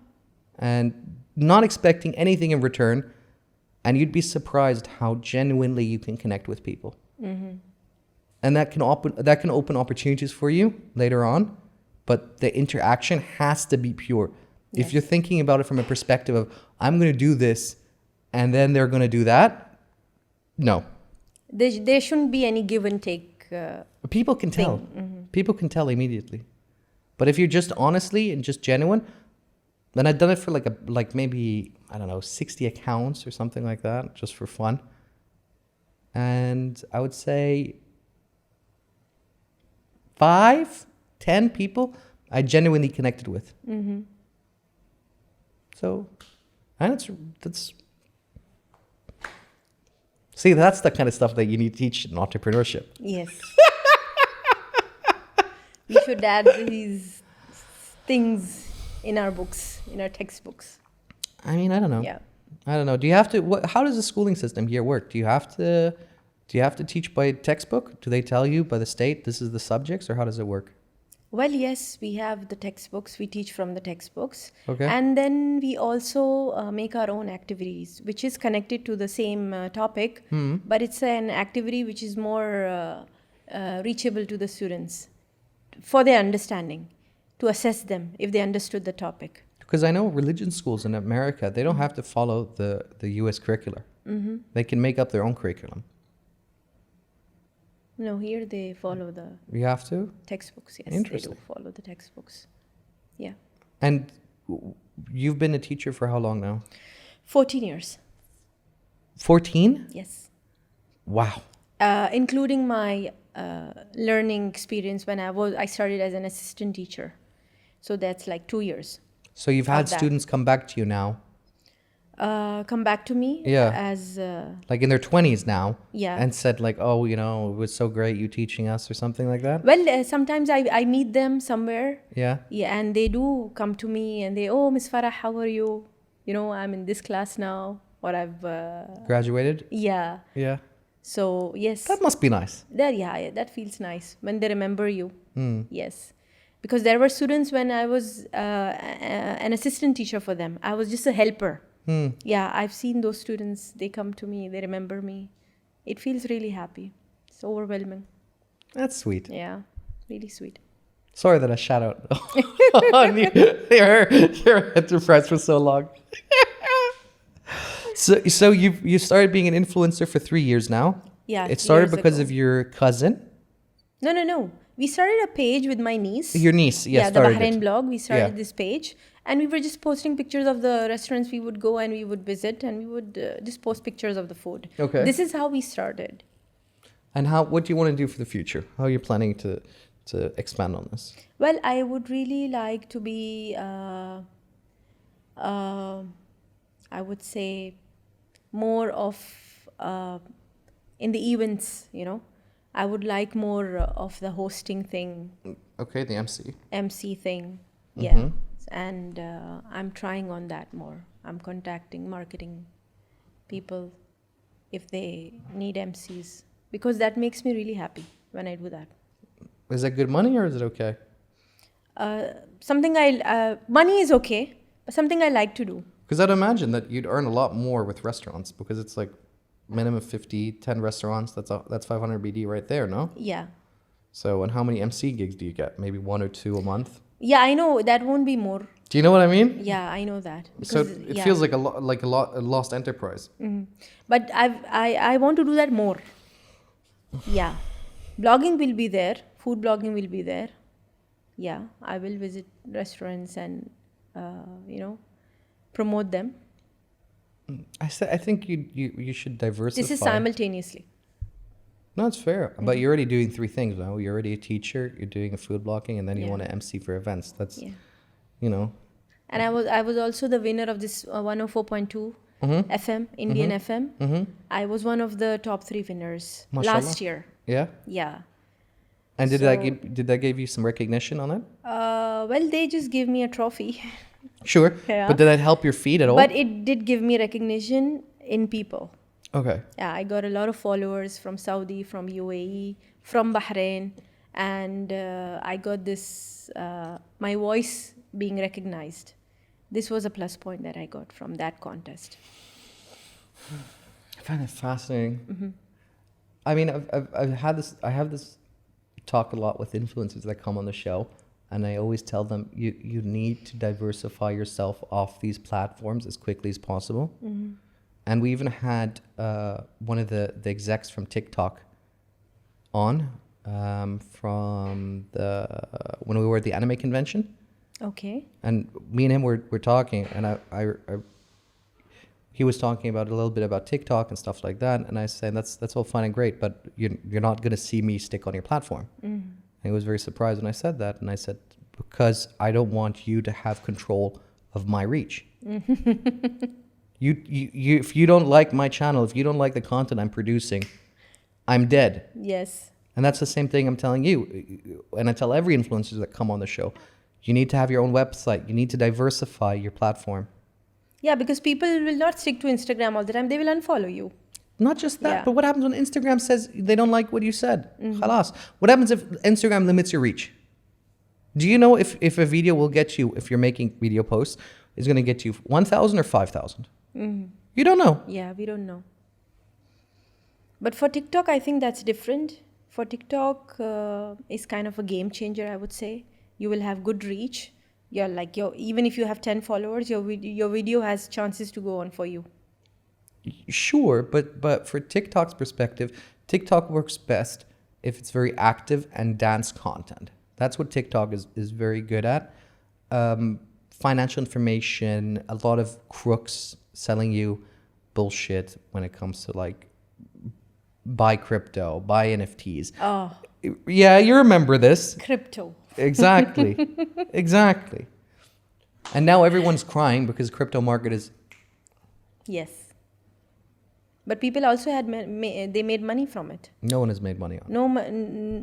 And not expecting anything in return. And you'd be surprised how genuinely you can connect with people. And that can open opportunities for you later on. But the interaction has to be pure. Yes. If you're thinking about it from a perspective of, I'm going to do this and then they're going to do that, no. There shouldn't be any give and take. People can tell. People can tell immediately. But if you're just honestly and just genuine, then I've done it for like maybe, I don't know, 60 accounts or something like that, just for fun. And I would say 5, 10 people I genuinely connected with. So, and that's see, that's the kind of stuff that you need to teach in entrepreneurship. Yes. We should add these things in our books, in our textbooks. I mean, I don't know. Yeah. I don't know. Do you have to? How does the schooling system here work? Do you have to teach by textbook? Do they tell you by the state this is the subjects, or how does it work? Well, yes, we have the textbooks. We teach from the textbooks. Okay. And then we also make our own activities, which is connected to the same topic, but it's an activity which is more reachable to the students for their understanding, to assess them if they understood the topic. Because I know religion schools in America, they don't have to follow the U.S. curricular. They can make up their own curriculum. No, here they follow the You have to? textbooks. Yes, Interesting. they do follow the textbooks. Yeah. And you've been a teacher for how long now? 14 years. 14? Yes. Wow. Including my learning experience when I started as an assistant teacher. So that's like 2 years. So you've had Of that. students come back to you now, Come back to me Yeah. as like in their 20s now, Yeah. and said like, oh, you know, it was so great you teaching us or something like that? well, sometimes I meet them somewhere. Yeah. Yeah, and they do come to me and they, oh, Miss Farah, how are you? You know, I'm in this class now, or I've Graduated? yeah. Yeah. So yes, That must be nice. that feels nice when they remember you. Yes, because there were students when I was an assistant teacher for them. I was just a helper. Yeah, I've seen those students. They come to me. They remember me. It feels really happy. It's overwhelming. That's sweet. Yeah, really sweet. Sorry that I shout out on you. Your enterprise for so long. So you started being an influencer for 3 years now. Yeah, It started years because ago. of your cousin, No. We started a page with my niece. your niece. Yeah, the started Bahrain it. blog. We started Yeah. this page, and we were just posting pictures of the restaurants we would go and we would visit, and we would just post pictures of the food. Okay. This is how we started. And what do you want to do for the future? How are you planning to expand on this? Well, I would really like to be, I would say, more of in the events. You know, I would like more of the hosting thing, Okay, the MC. MC thing. Yeah, and I'm trying on that more. I'm contacting marketing people if they need MCs, because that makes me really happy when I do that. Is that good money or is it okay? Money is okay, but something I like to do. Because I'd imagine that you'd earn a lot more with restaurants, because it's like minimum 50, 10 restaurants. That's 500 BD right there, no? Yeah. So, and how many MC gigs do you get? Maybe 1 or 2 a month? Yeah, I know that won't be more. Do you know what I mean? Yeah, I know that. So Because, it yeah. feels like a lost enterprise. But I want to do that more. Yeah. Blogging will be there. Food blogging will be there. Yeah, I will visit restaurants and, promote them. I think you should diversify. This is simultaneously. No, it's fair. But you're already doing three things now. You're already a teacher, you're doing a food blocking, and then you Yeah. want to MC for events. That's, Yeah. you know. And I was also the winner of this 104.2 FM, Indian FM. I was one of the top 3 winners Mashallah. last year. Yeah. Yeah. And did So- that give you some recognition on it? Well, they just gave me a trophy. Sure. Yeah. But did that help your feed at all? But it did give me recognition in people. Okay. Yeah, I got a lot of followers from Saudi, from UAE, from Bahrain. And I got this, my voice being recognized. This was a plus point that I got from that contest. I find it fascinating. I mean, I have this talk a lot with influencers that come on the show, and I always tell them you need to diversify yourself off these platforms as quickly as possible. And we even had one of the execs from TikTok on from when we were at the anime convention. Okay. And me and him were talking, and he was talking about a little bit about TikTok and stuff like that, and I said that's all fine and great, but you're not going to see me stick on your platform. And he was very surprised when I said that, and I said, because I don't want you to have control of my reach. You if you don't like my channel, if you don't like the content I'm producing, I'm dead. Yes. And that's the same thing I'm telling you, and I tell every influencer that come on the show. You need to have your own website. You need to diversify your platform. Yeah, because people will not stick to Instagram all the time. They will unfollow you. Not just that, Yeah. but what happens when Instagram says they don't like what you said? Khalas. What happens if Instagram limits your reach? Do you know if a video will get you, if you're making video posts, is going to get you 1,000 or 5,000? You don't know. Yeah, we don't know. But for TikTok, I think that's different. For TikTok, is kind of a game changer, I would say. You will have good reach. Even if you have 10 followers, your video has chances to go on for you. Sure, but for TikTok's perspective, TikTok works best if it's very active and dance content. That's what TikTok is very good at. Financial information, a lot of crooks selling you bullshit when it comes to like buy crypto, buy NFTs. Oh, Yeah, you remember this. crypto. Exactly. Exactly. And now everyone's crying because crypto market is... Yes. But people also they made money from it. No one has made money on it.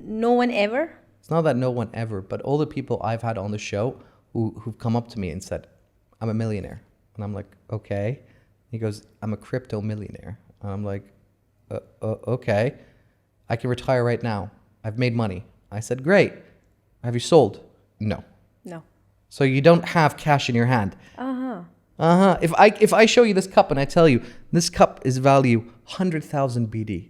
No one ever. It's not that no one ever, but all the people I've had on the show who've come up to me and said, I'm a millionaire. And I'm like, okay. He goes, I'm a crypto millionaire. And I'm like, okay. I can retire right now. I've made money. I said, great. Have you sold? No. No. So you don't have cash in your hand. If I show you this cup and I tell you this cup is value 100,000 BD,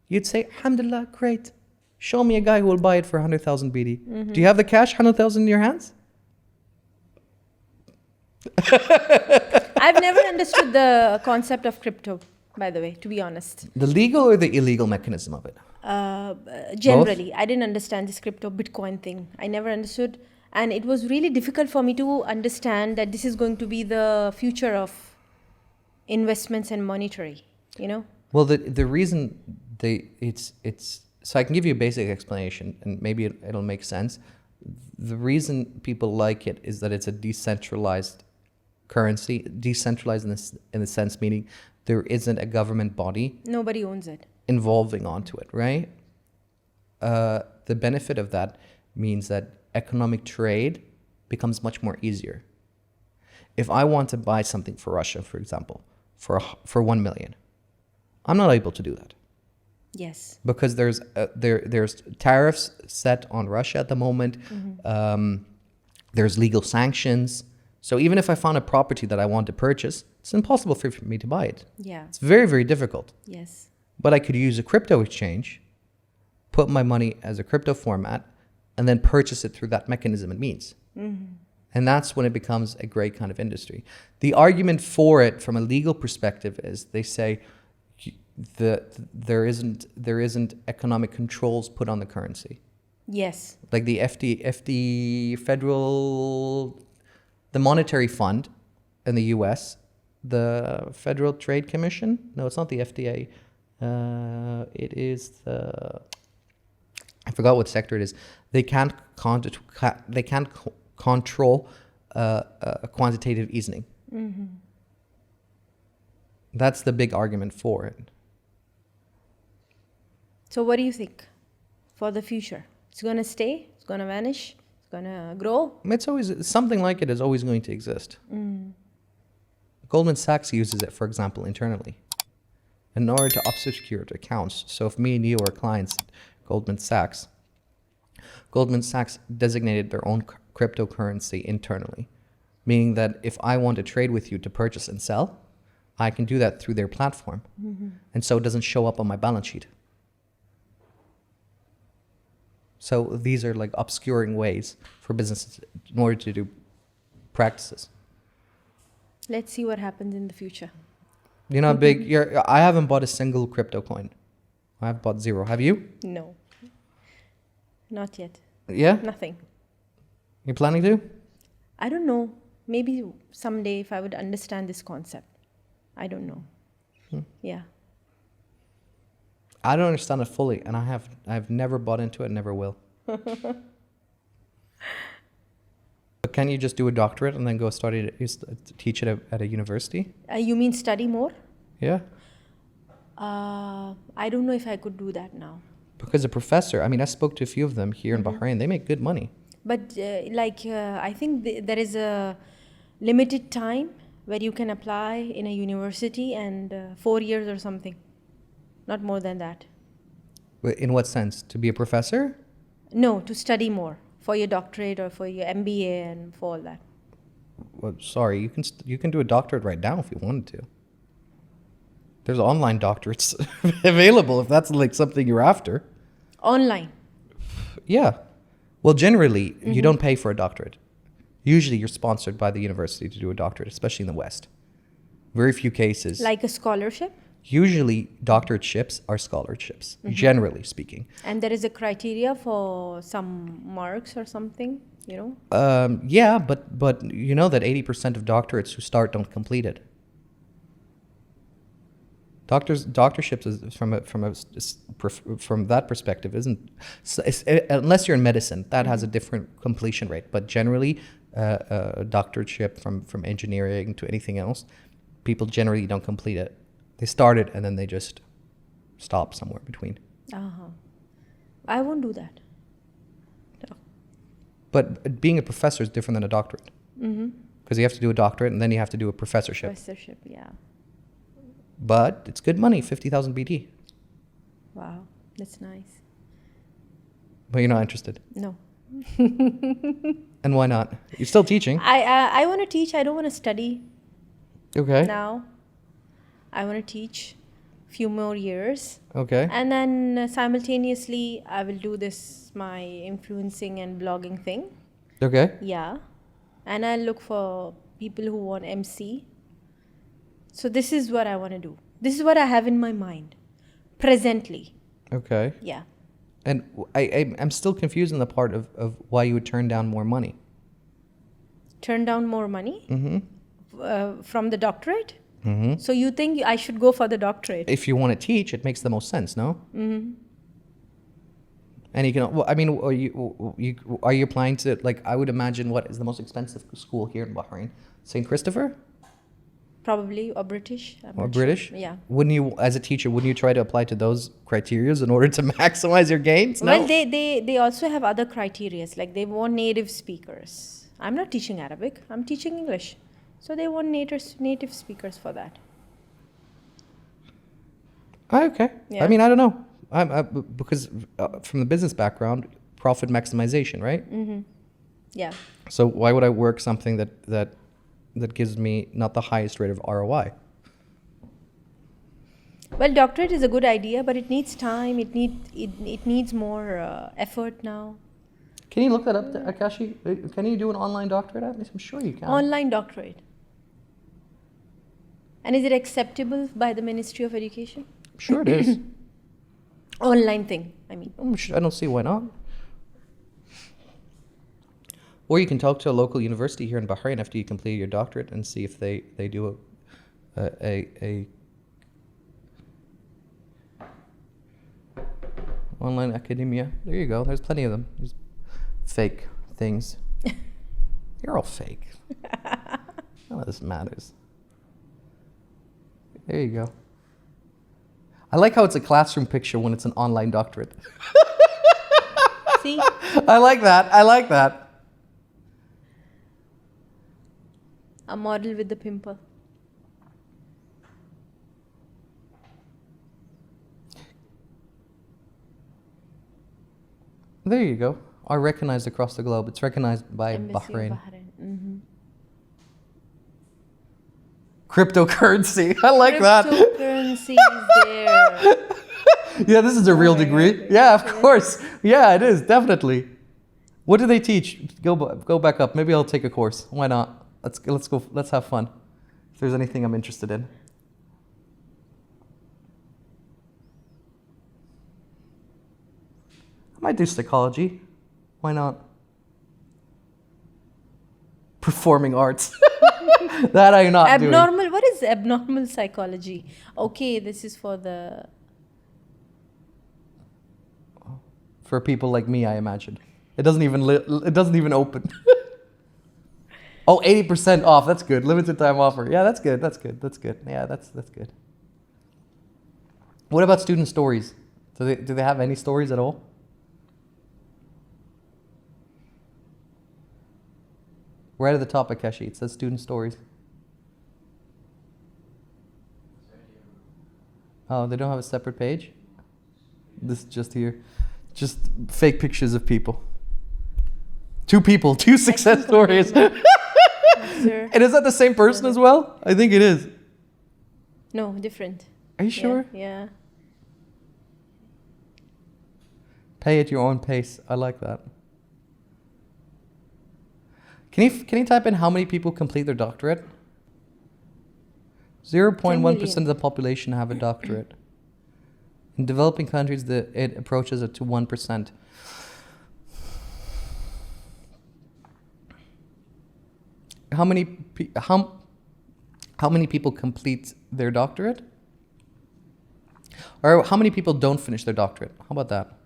you'd say, alhamdulillah, great. Show me a guy who will buy it for 100,000 BD. Do you have the cash, 100,000 in your hands? I've never understood the concept of crypto, by the way, to be honest. The legal or the illegal mechanism of it? Generally, I didn't understand this crypto Bitcoin thing. I never understood. And it was really difficult for me to understand that this is going to be the future of investments and monetary, you know? Well, the reason it's so I can give you a basic explanation and maybe it'll make sense. The reason people like it is that it's a decentralized currency, decentralized in the sense meaning there isn't a government body Nobody owns it. involving onto it, right? The benefit of that means that economic trade becomes much more easier. If I want to buy something for Russia, for example, for 1 million, I'm not able to do that Yes. because there's tariffs set on Russia at the moment. There's legal sanctions. So even if I found a property that I want to purchase, it's impossible for me to buy it. Yeah. It's very, very difficult. Yes. But I could use a crypto exchange, put my money as a crypto format, and then purchase it through that mechanism and means. And that's when it becomes a great kind of industry. The argument for it from a legal perspective is they say there isn't economic controls put on the currency. Yes. Like the the monetary fund in the US the Federal Trade Commission. No, it's not the FDA. It is the, I forgot what sector it is. They can't control quantitative easing. Mm-hmm. That's the big argument for it. So what do you think for the future? It's going to stay? It's going to vanish? It's going to grow? It's always, something like it is always going to exist. Goldman Sachs uses it, for example, internally in order to obfuscate accounts. So if me and you are clients at Goldman Sachs designated their own cryptocurrency internally, meaning that if I want to trade with you to purchase and sell, I can do that through their platform. And so it doesn't show up on my balance sheet. So these are like obscuring ways for businesses in order to do practices. Let's see what happens in the future. You know how big I haven't bought a single crypto coin. I've bought zero. Have you? No. Not yet. Yeah? Nothing. You planning to? I don't know. Maybe someday if I would understand this concept. I don't know. Yeah. I don't understand it fully, and I've never bought into it, never will. But can you just do a doctorate and then go study it, teach it at a university? You mean study more? Yeah. I don't know if I could do that now. Because a professor, I mean, I spoke to a few of them here in Bahrain. They make good money. But I think there is a limited time where you can apply in a university and 4 years or something. Not more than that. In what sense? To be a professor? No, to study more for your doctorate or for your MBA and for all that. Well, sorry, you can do a doctorate right now if you wanted to. There's online doctorates available if that's like something you're after. Online? Yeah. Well, generally, you don't pay for a doctorate. Usually, you're sponsored by the university to do a doctorate, especially in the West. Very few cases. Like a scholarship? Usually, doctorateships are scholarships, generally speaking. And there is a criteria for some marks or something, you know? Yeah, but you know that 80% of doctorates who start don't complete it. Doctorships is from that perspective isn't, unless you're in medicine, that has a different completion rate. But generally, a doctorship from engineering to anything else, people generally don't complete it. They start it and then they just stop somewhere between. I won't do that. No. But being a professor is different than a doctorate. Because you have to do a doctorate and then you have to do a professorship. Professorship, yeah. But it's good money, 50,000 BT. Wow, that's nice. But you're not interested. No. And why not? You're still teaching. I want to teach. I don't want to study Okay. now. I want to teach few more years. Okay. And then simultaneously, I will do this, my influencing and blogging thing. Okay. Yeah. And I'll look for people who want MC. So this is what I want to do. This is what I have in my mind. Presently. Okay. Yeah. And I'm still confused in the part of why you would turn down more money. Turn down more money? From the doctorate? Mm-hmm. So you think I should go for the doctorate? If you want to teach, it makes the most sense, no? And you can, well, I mean, are you applying to, like, I would imagine, what is the most expensive school here in Bahrain? St. Christopher? Probably, or British. Or British? Sure. Yeah. Wouldn't you, as a teacher, wouldn't you try to apply to those criterias in order to maximize your gains? No? Well, they also have other criterias, like they want native speakers. I'm not teaching Arabic, I'm teaching English. So they want native speakers for that. Okay. Yeah. I mean, I don't know. Because from the business background, profit maximization, right? Yeah. So why would I work something that gives me not the highest rate of ROI? Well, doctorate is a good idea, but it needs time. It needs more effort now. Can you look that up, Akashi? Can you do an online doctorate? I'm sure you can. Online doctorate. And is it acceptable by the Ministry of Education? Sure it is. Online thing, I mean. I don't see why not. Or you can talk to a local university here in Bahrain after you complete your doctorate and see if they do a online academia. There you go. There's plenty of them. There's fake things. You're all fake. None of this matters. There you go. I like how it's a classroom picture when it's an online doctorate. See? I like that. A model with the pimple. There you go. Are recognized across the globe. It's recognized by Embassy of Bahrain. Mm-hmm. Cryptocurrency. I like that. Cryptocurrency is there. Yeah, this is a real degree. God. Yeah, of course. Yeah, it is, definitely. What do they teach? Go back up. Maybe I'll take a course. Why not? Let's go. Let's have fun. If there's anything I'm interested in. I might do psychology. Why not? Performing arts. That I'm not doing. Abnormal. What is abnormal psychology? Okay, this is for the... For people like me, I imagine. It doesn't even open. Oh, 80% off. That's good. Limited time offer. Yeah, that's good. Yeah, that's good. What about student stories? Do they have any stories at all? Right at the top, Akeshi, it says student stories. Oh, they don't have a separate page? This is just here. Just fake pictures of people. Two success stories. Sir. And is that the same person as well? I think it is. No, different. Are you sure? Yeah. Pay at your own pace. I like that. Can you type in how many people complete their doctorate? 0.1% of the population have a doctorate. In developing countries, it approaches it to 1%. How many people complete their doctorate? Or how many people don't finish their doctorate? How about that?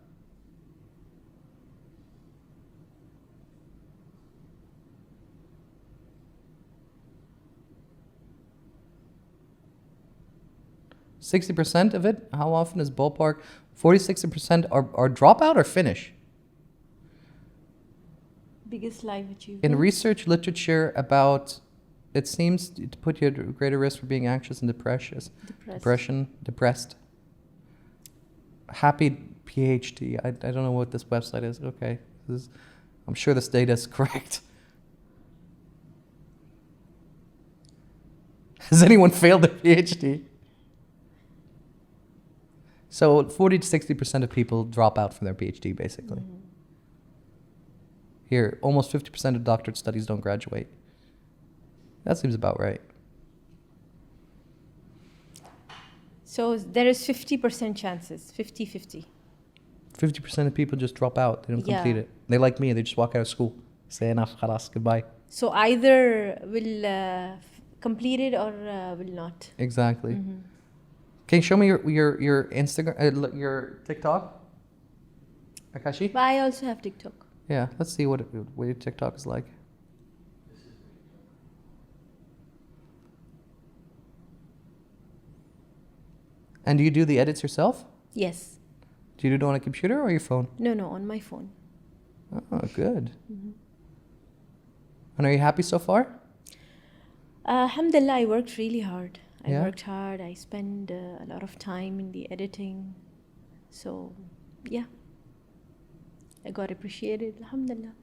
%60 of it? How often is ballpark? 40-60% are dropout or finish? Biggest life achievement. In research literature about, it seems to put you at greater risk for being anxious and depressed. Happy PhD. I don't know what this website is. Okay. I'm sure this data is correct. Has anyone failed a PhD? So 40 to 60% of people drop out from their PhD, basically. Mm-hmm. Here, almost 50% of doctorate studies don't graduate. That seems about right. So there is 50% chances, 50-50. 50% of people just drop out. They don't complete it. They like me. They just walk out of school. Say enough, khalas, goodbye. So either will complete it or will not. Exactly. Mm-hmm. Can you show me your Instagram, your TikTok, Akashi? But I also have TikTok. Yeah, let's see what your TikTok is like. And do you do the edits yourself? Yes. Do you do it on a computer or your phone? No, on my phone. Oh, good. Mm-hmm. And are you happy so far? Alhamdulillah, I worked really hard. I worked hard. I spent a lot of time in the editing. So, yeah. I got appreciated. Alhamdulillah.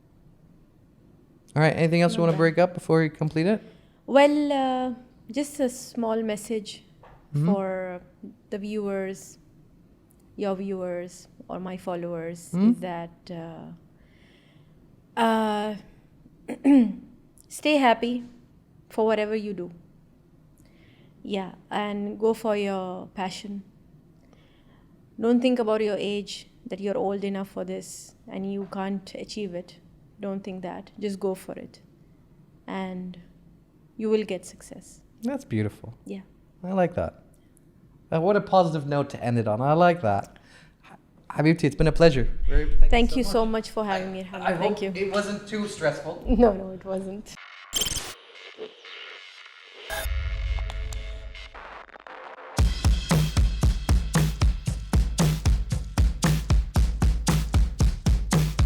All right. Anything else you want to break up before you complete it? Well, just a small message for the viewers, your viewers, or my followers is that stay happy for whatever you do. Yeah, and go for your passion. Don't think about your age, that you're old enough for this and you can't achieve it. Don't think that. Just go for it. And you will get success. That's beautiful. Yeah. I like that. What a positive note to end it on. I like that. Habibti, it's been a pleasure. Thank you so much for having me. I Thank hope you. it wasn't too stressful. No, it wasn't.